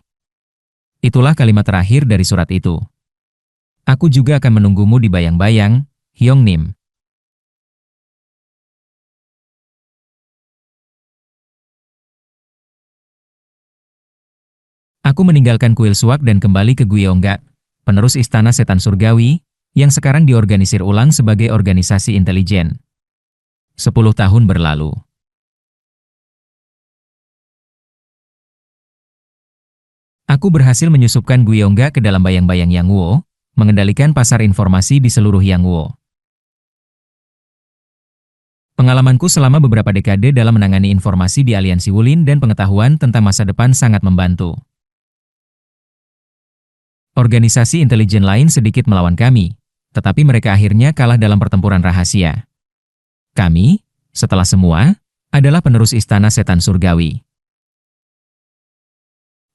Itulah kalimat terakhir dari surat itu. Aku juga akan menunggumu di bayang-bayang, Hyong Nim. Aku meninggalkan kuil Suak dan kembali ke Gyeongga, penerus Istana Setan Surgawi, yang sekarang diorganisir ulang sebagai organisasi intelijen. 10 tahun berlalu. Aku berhasil menyusupkan Gyeongga ke dalam bayang-bayang Yang Wo, mengendalikan pasar informasi di seluruh Yang Wo. Pengalamanku selama beberapa dekade dalam menangani informasi di Aliansi Wulin dan pengetahuan tentang masa depan sangat membantu. Organisasi intelijen lain sedikit melawan kami, tetapi mereka akhirnya kalah dalam pertempuran rahasia. Kami, setelah semua, adalah penerus Istana Setan Surgawi.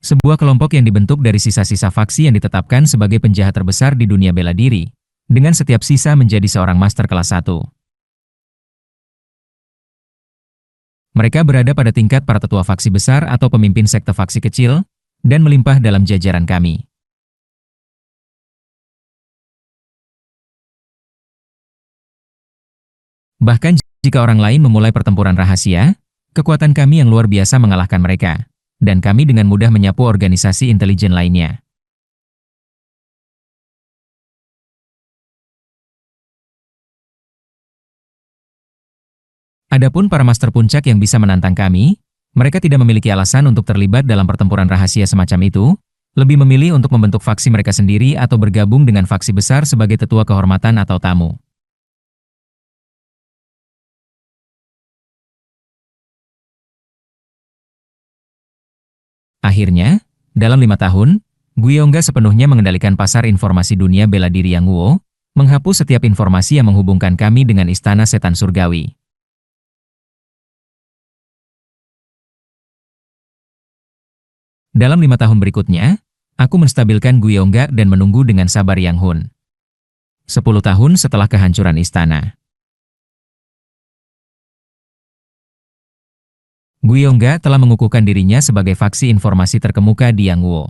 Sebuah kelompok yang dibentuk dari sisa-sisa faksi yang ditetapkan sebagai penjahat terbesar di dunia bela diri, dengan setiap sisa menjadi seorang master kelas 1. Mereka berada pada tingkat para tetua faksi besar atau pemimpin sekte faksi kecil, dan melimpah dalam jajaran kami. Bahkan jika orang lain memulai pertempuran rahasia, kekuatan kami yang luar biasa mengalahkan mereka, dan kami dengan mudah menyapu organisasi intelijen lainnya. Adapun para master puncak yang bisa menantang kami, mereka tidak memiliki alasan untuk terlibat dalam pertempuran rahasia semacam itu, lebih memilih untuk membentuk faksi mereka sendiri atau bergabung dengan faksi besar sebagai tetua kehormatan atau tamu. Akhirnya, dalam 5 tahun, Gyeongga sepenuhnya mengendalikan pasar informasi dunia bela diri Yang Wo, menghapus setiap informasi yang menghubungkan kami dengan Istana Setan Surgawi. Dalam 5 tahun berikutnya, aku menstabilkan Gyeongga dan menunggu dengan sabar Yang Hun. 10 tahun setelah kehancuran istana. Gyeongga telah mengukuhkan dirinya sebagai faksi informasi terkemuka di Yang Wo.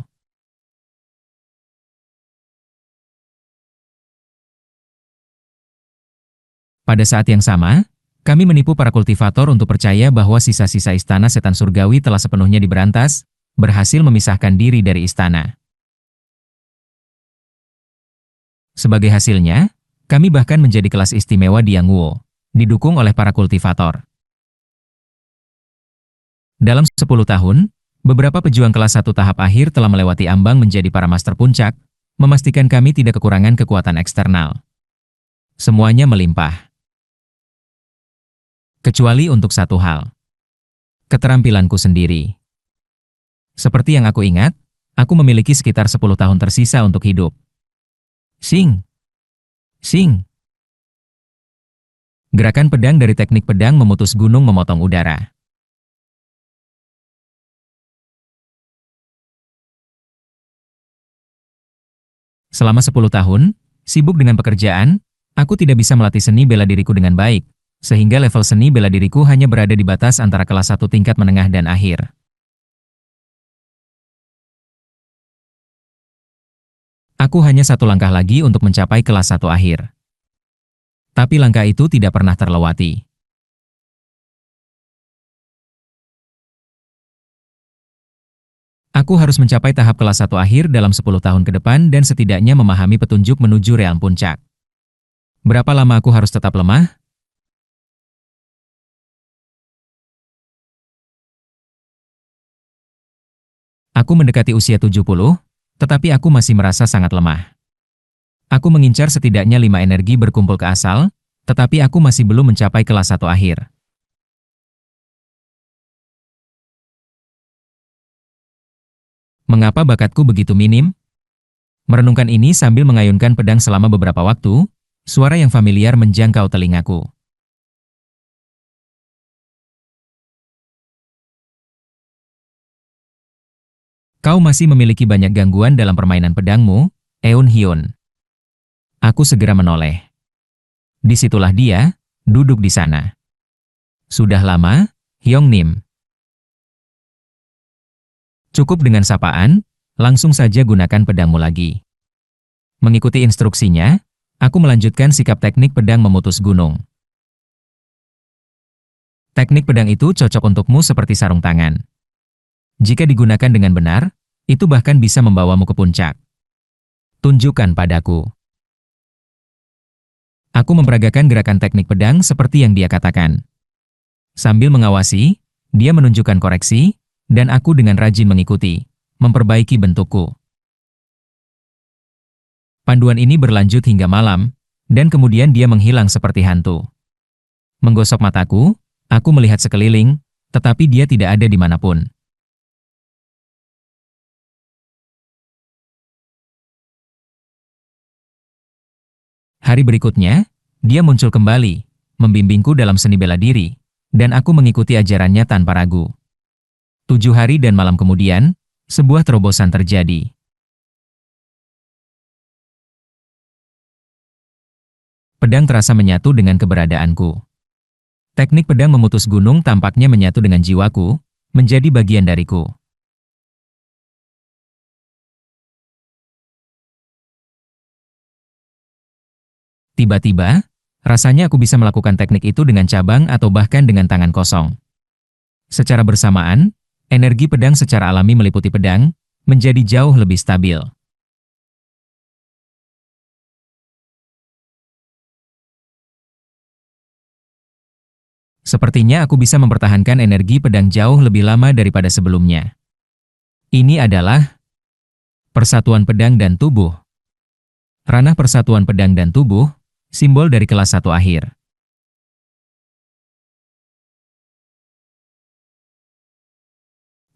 Pada saat yang sama, kami menipu para kultivator untuk percaya bahwa sisa-sisa Istana Setan Surgawi telah sepenuhnya diberantas, berhasil memisahkan diri dari istana. Sebagai hasilnya, kami bahkan menjadi kelas istimewa di Yang Wo, didukung oleh para kultivator. Dalam 10 tahun, beberapa pejuang kelas 1 tahap akhir telah melewati ambang menjadi para master puncak, memastikan kami tidak kekurangan kekuatan eksternal. Semuanya melimpah. Kecuali untuk satu hal. Keterampilanku sendiri. Seperti yang aku ingat, aku memiliki sekitar 10 tahun tersisa untuk hidup. Sing! Sing! Gerakan pedang dari teknik pedang memutus gunung memotong udara. Selama 10 tahun, sibuk dengan pekerjaan, aku tidak bisa melatih seni bela diriku dengan baik, sehingga level seni bela diriku hanya berada di batas antara kelas 1 tingkat menengah dan akhir. Aku hanya satu langkah lagi untuk mencapai kelas 1 akhir. Tapi langkah itu tidak pernah terlewati. Aku harus mencapai tahap kelas 1 akhir dalam 10 tahun ke depan dan setidaknya memahami petunjuk menuju realm puncak. Berapa lama aku harus tetap lemah? Aku mendekati usia 70, tetapi aku masih merasa sangat lemah. Aku mengincar setidaknya 5 energi berkumpul ke asal, tetapi aku masih belum mencapai kelas 1 akhir. Mengapa bakatku begitu minim? Merenungkan ini sambil mengayunkan pedang selama beberapa waktu, suara yang familiar menjangkau telingaku. Kau masih memiliki banyak gangguan dalam permainan pedangmu, Eun Hyun. Aku segera menoleh. Disitulah dia, duduk di sana. Sudah lama, Hyung Nim. Cukup dengan sapaan, langsung saja gunakan pedangmu lagi. Mengikuti instruksinya, aku melanjutkan sikap teknik pedang memutus gunung. Teknik pedang itu cocok untukmu seperti sarung tangan. Jika digunakan dengan benar, itu bahkan bisa membawamu ke puncak. Tunjukkan padaku. Aku memperagakan gerakan teknik pedang seperti yang dia katakan. Sambil mengawasi, dia menunjukkan koreksi, dan aku dengan rajin mengikuti, memperbaiki bentukku. Panduan ini berlanjut hingga malam, dan kemudian dia menghilang seperti hantu. Menggosok mataku, aku melihat sekeliling, tetapi dia tidak ada dimanapun. Hari berikutnya, dia muncul kembali, membimbingku dalam seni bela diri, dan aku mengikuti ajarannya tanpa ragu. 7 hari dan malam kemudian, sebuah terobosan terjadi. Pedang terasa menyatu dengan keberadaanku. Teknik pedang memutus gunung tampaknya menyatu dengan jiwaku, menjadi bagian dariku. Tiba-tiba, rasanya aku bisa melakukan teknik itu dengan cabang atau bahkan dengan tangan kosong. Secara bersamaan, energi pedang secara alami meliputi pedang, menjadi jauh lebih stabil. Sepertinya aku bisa mempertahankan energi pedang jauh lebih lama daripada sebelumnya. Ini adalah persatuan pedang dan tubuh. Ranah persatuan pedang dan tubuh, simbol dari kelas 1 akhir.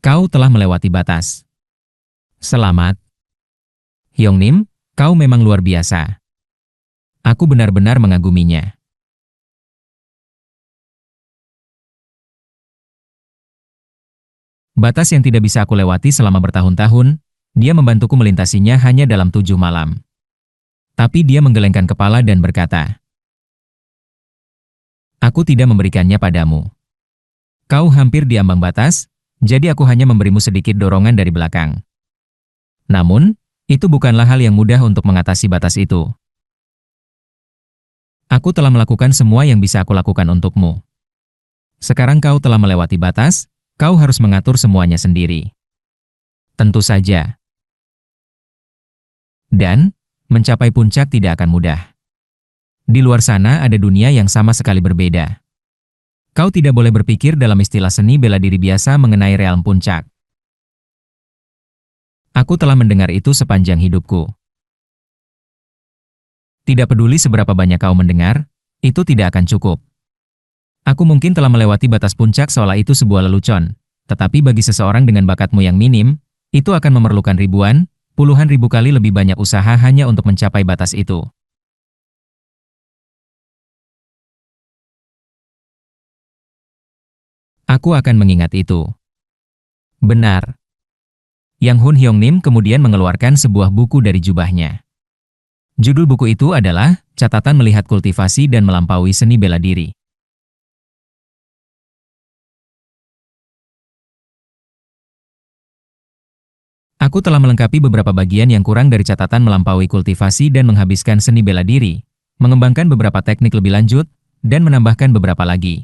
Kau telah melewati batas. Selamat. Hyung Nim, kau memang luar biasa. Aku benar-benar mengaguminya. Batas yang tidak bisa aku lewati selama bertahun-tahun, dia membantuku melintasinya hanya dalam 7 malam. Tapi dia menggelengkan kepala dan berkata, aku tidak memberikannya padamu. Kau hampir di ambang batas, jadi aku hanya memberimu sedikit dorongan dari belakang. Namun, itu bukanlah hal yang mudah untuk mengatasi batas itu. Aku telah melakukan semua yang bisa aku lakukan untukmu. Sekarang kau telah melewati batas, kau harus mengatur semuanya sendiri. Tentu saja. Dan, mencapai puncak tidak akan mudah. Di luar sana ada dunia yang sama sekali berbeda. Kau tidak boleh berpikir dalam istilah seni bela diri biasa mengenai realm puncak. Aku telah mendengar itu sepanjang hidupku. Tidak peduli seberapa banyak kau mendengar, itu tidak akan cukup. Aku mungkin telah melewati batas puncak seolah itu sebuah lelucon, tetapi bagi seseorang dengan bakatmu yang minim, itu akan memerlukan ribuan, puluhan ribu kali lebih banyak usaha hanya untuk mencapai batas itu. Aku akan mengingat itu. Benar. Yang Hun Hyung Nim kemudian mengeluarkan sebuah buku dari jubahnya. Judul buku itu adalah Catatan Melihat Kultivasi dan Melampaui Seni Bela Diri. Aku telah melengkapi beberapa bagian yang kurang dari catatan melampaui kultivasi dan menghabiskan seni bela diri, mengembangkan beberapa teknik lebih lanjut, dan menambahkan beberapa lagi.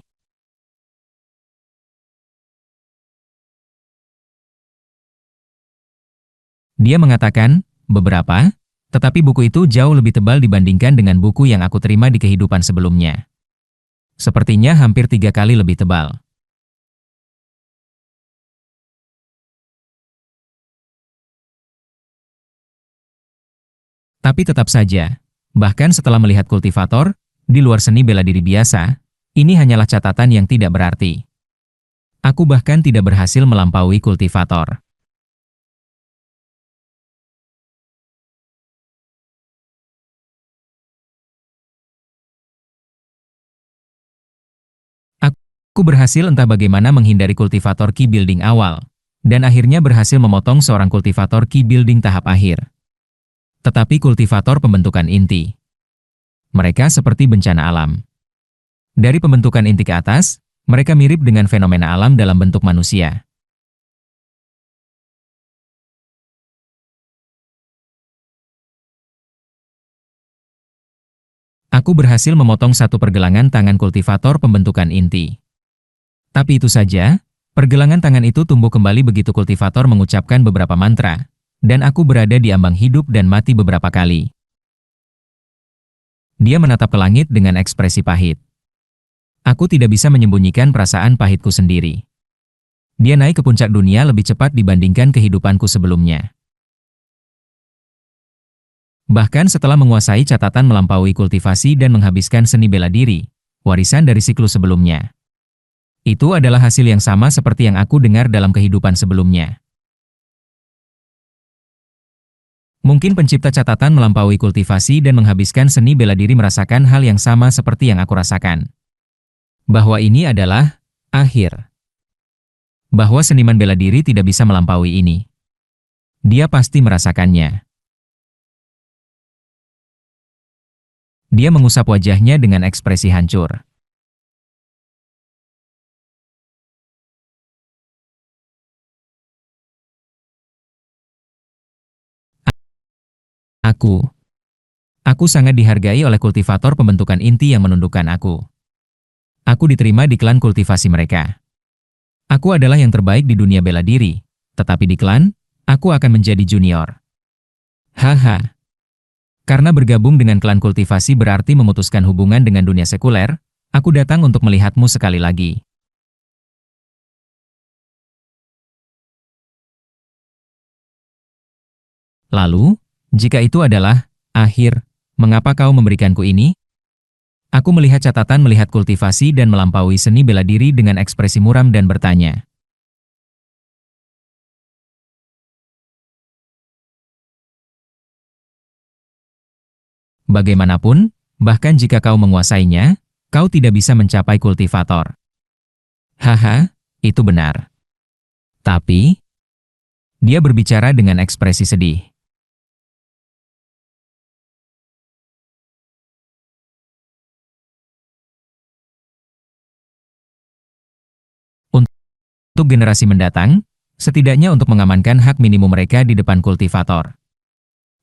Dia mengatakan, beberapa, tetapi buku itu jauh lebih tebal dibandingkan dengan buku yang aku terima di kehidupan sebelumnya. Sepertinya hampir 3 kali lebih tebal. Tapi tetap saja, bahkan setelah melihat kultivator, di luar seni bela diri biasa, ini hanyalah catatan yang tidak berarti. Aku bahkan tidak berhasil melampaui kultivator. Aku berhasil entah bagaimana menghindari kultivator key building awal, dan akhirnya berhasil memotong seorang kultivator key building tahap akhir. Tetapi kultivator pembentukan inti. Mereka seperti bencana alam. Dari pembentukan inti ke atas, mereka mirip dengan fenomena alam dalam bentuk manusia. Aku berhasil memotong satu pergelangan tangan kultivator pembentukan inti. Tapi itu saja, pergelangan tangan itu tumbuh kembali begitu kultivator mengucapkan beberapa mantra, dan aku berada di ambang hidup dan mati beberapa kali. Dia menatap ke langit dengan ekspresi pahit. Aku tidak bisa menyembunyikan perasaan pahitku sendiri. Dia naik ke puncak dunia lebih cepat dibandingkan kehidupanku sebelumnya. Bahkan setelah menguasai catatan melampaui kultivasi dan menghabiskan seni bela diri, warisan dari siklus sebelumnya. Itu adalah hasil yang sama seperti yang aku dengar dalam kehidupan sebelumnya. Mungkin pencipta catatan melampaui kultivasi dan menghabiskan seni bela diri merasakan hal yang sama seperti yang aku rasakan. Bahwa ini adalah akhir. Bahwa seniman bela diri tidak bisa melampaui ini. Dia pasti merasakannya. Dia mengusap wajahnya dengan ekspresi hancur. Aku sangat dihargai oleh kultivator pembentukan inti yang menundukkan aku. Aku diterima di klan kultivasi mereka. Aku adalah yang terbaik di dunia bela diri, tetapi di klan, aku akan menjadi junior. Haha. Karena bergabung dengan klan kultivasi berarti memutuskan hubungan dengan dunia sekuler, aku datang untuk melihatmu sekali lagi. Lalu, jika itu adalah akhir, mengapa kau memberikanku ini? Aku melihat catatan melihat kultivasi dan melampaui seni bela diri dengan ekspresi muram dan bertanya. Bagaimanapun, bahkan jika kau menguasainya, kau tidak bisa mencapai kultivator. Haha, itu benar. Tapi, dia berbicara dengan ekspresi sedih. Untuk generasi mendatang, setidaknya untuk mengamankan hak minimum mereka di depan kultivator.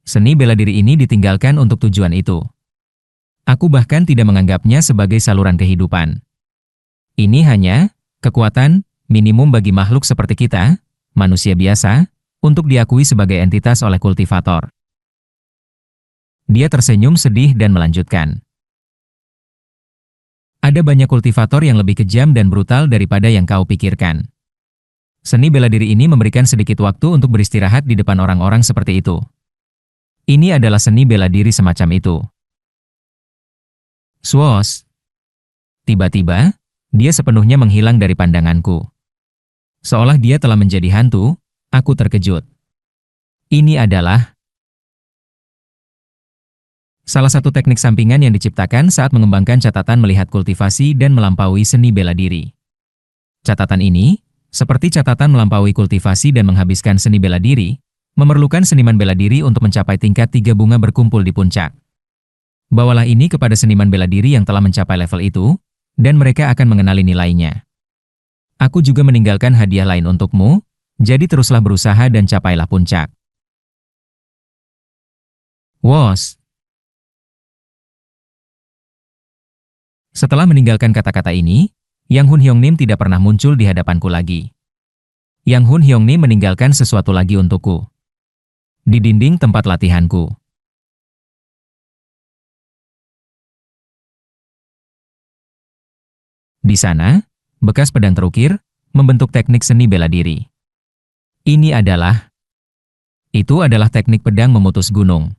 Seni bela diri ini ditinggalkan untuk tujuan itu. Aku bahkan tidak menganggapnya sebagai saluran kehidupan. Ini hanya kekuatan minimum bagi makhluk seperti kita, manusia biasa, untuk diakui sebagai entitas oleh kultivator. Dia tersenyum sedih dan melanjutkan. Ada banyak kultivator yang lebih kejam dan brutal daripada yang kau pikirkan. Seni bela diri ini memberikan sedikit waktu untuk beristirahat di depan orang-orang seperti itu. Ini adalah seni bela diri semacam itu. Swoosh. Tiba-tiba, dia sepenuhnya menghilang dari pandanganku. Seolah dia telah menjadi hantu, aku terkejut. Ini adalah salah satu teknik sampingan yang diciptakan saat mengembangkan catatan melihat kultivasi dan melampaui seni bela diri. Catatan ini, seperti catatan melampaui kultivasi dan menghabiskan seni bela diri, memerlukan seniman bela diri untuk mencapai tingkat 3 bunga berkumpul di puncak. Bawalah ini kepada seniman bela diri yang telah mencapai level itu, dan mereka akan mengenali nilainya. Aku juga meninggalkan hadiah lain untukmu, Jadi teruslah berusaha dan capailah puncak. Wos. Setelah meninggalkan kata-kata ini, Yang Hun Hyung-nim tidak pernah muncul di hadapanku lagi. Yang Hun Hyung-nim meninggalkan sesuatu lagi untukku. Di dinding tempat latihanku. Di sana, bekas pedang terukir, membentuk teknik seni bela diri. Itu adalah teknik pedang memutus gunung.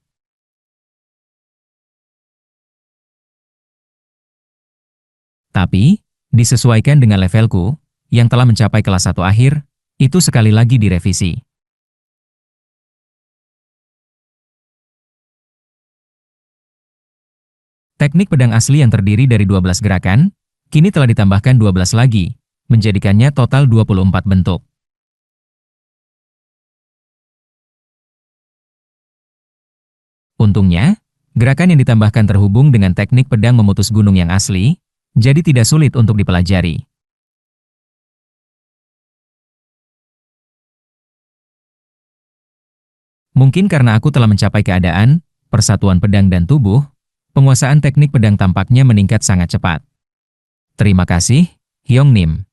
Tapi, disesuaikan dengan levelku, yang telah mencapai kelas 1 akhir, itu sekali lagi direvisi. Teknik pedang asli yang terdiri dari 12 gerakan, kini telah ditambahkan 12 lagi, menjadikannya total 24 bentuk. Untungnya, gerakan yang ditambahkan terhubung dengan teknik pedang memutus gunung yang asli, jadi tidak sulit untuk dipelajari. Mungkin karena aku telah mencapai keadaan, persatuan pedang dan tubuh, penguasaan teknik pedang tampaknya meningkat sangat cepat. Terima kasih, Hyung-nim.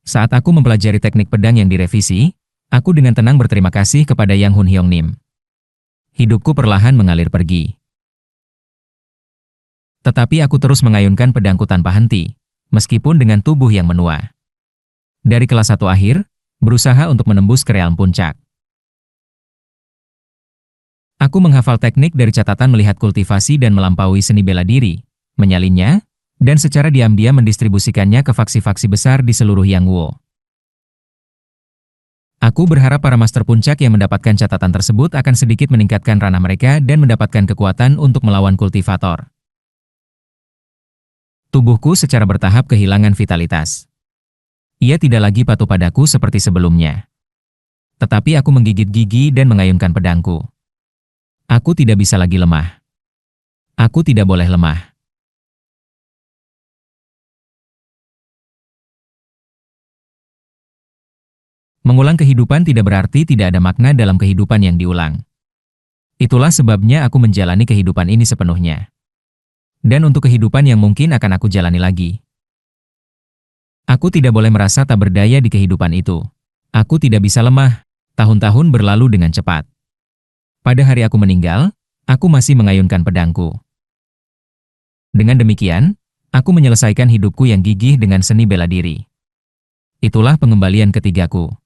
Saat aku mempelajari teknik pedang yang direvisi, aku dengan tenang berterima kasih kepada Yang Hun Hyung-nim. Hidupku perlahan mengalir pergi. Tetapi aku terus mengayunkan pedangku tanpa henti, meskipun dengan tubuh yang menua. Dari kelas 1 akhir, berusaha untuk menembus ke realm puncak. Aku menghafal teknik dari catatan melihat kultivasi dan melampaui seni bela diri, menyalinnya, dan secara diam-diam mendistribusikannya ke faksi-faksi besar di seluruh Yangguo. Aku berharap para master puncak yang mendapatkan catatan tersebut akan sedikit meningkatkan ranah mereka dan mendapatkan kekuatan untuk melawan kultivator. Tubuhku secara bertahap kehilangan vitalitas. Ia tidak lagi patuh padaku seperti sebelumnya. Tetapi aku menggigit gigi dan mengayunkan pedangku. Aku tidak bisa lagi lemah. Aku tidak boleh lemah. Mengulang kehidupan tidak berarti tidak ada makna dalam kehidupan yang diulang. Itulah sebabnya aku menjalani kehidupan ini sepenuhnya. Dan untuk kehidupan yang mungkin akan aku jalani lagi. Aku tidak boleh merasa tak berdaya di kehidupan itu. Aku tidak bisa lemah. Tahun-tahun berlalu dengan cepat. Pada hari aku meninggal, aku masih mengayunkan pedangku. Dengan demikian, aku menyelesaikan hidupku yang gigih dengan seni bela diri. Itulah pengembalian ketigaku.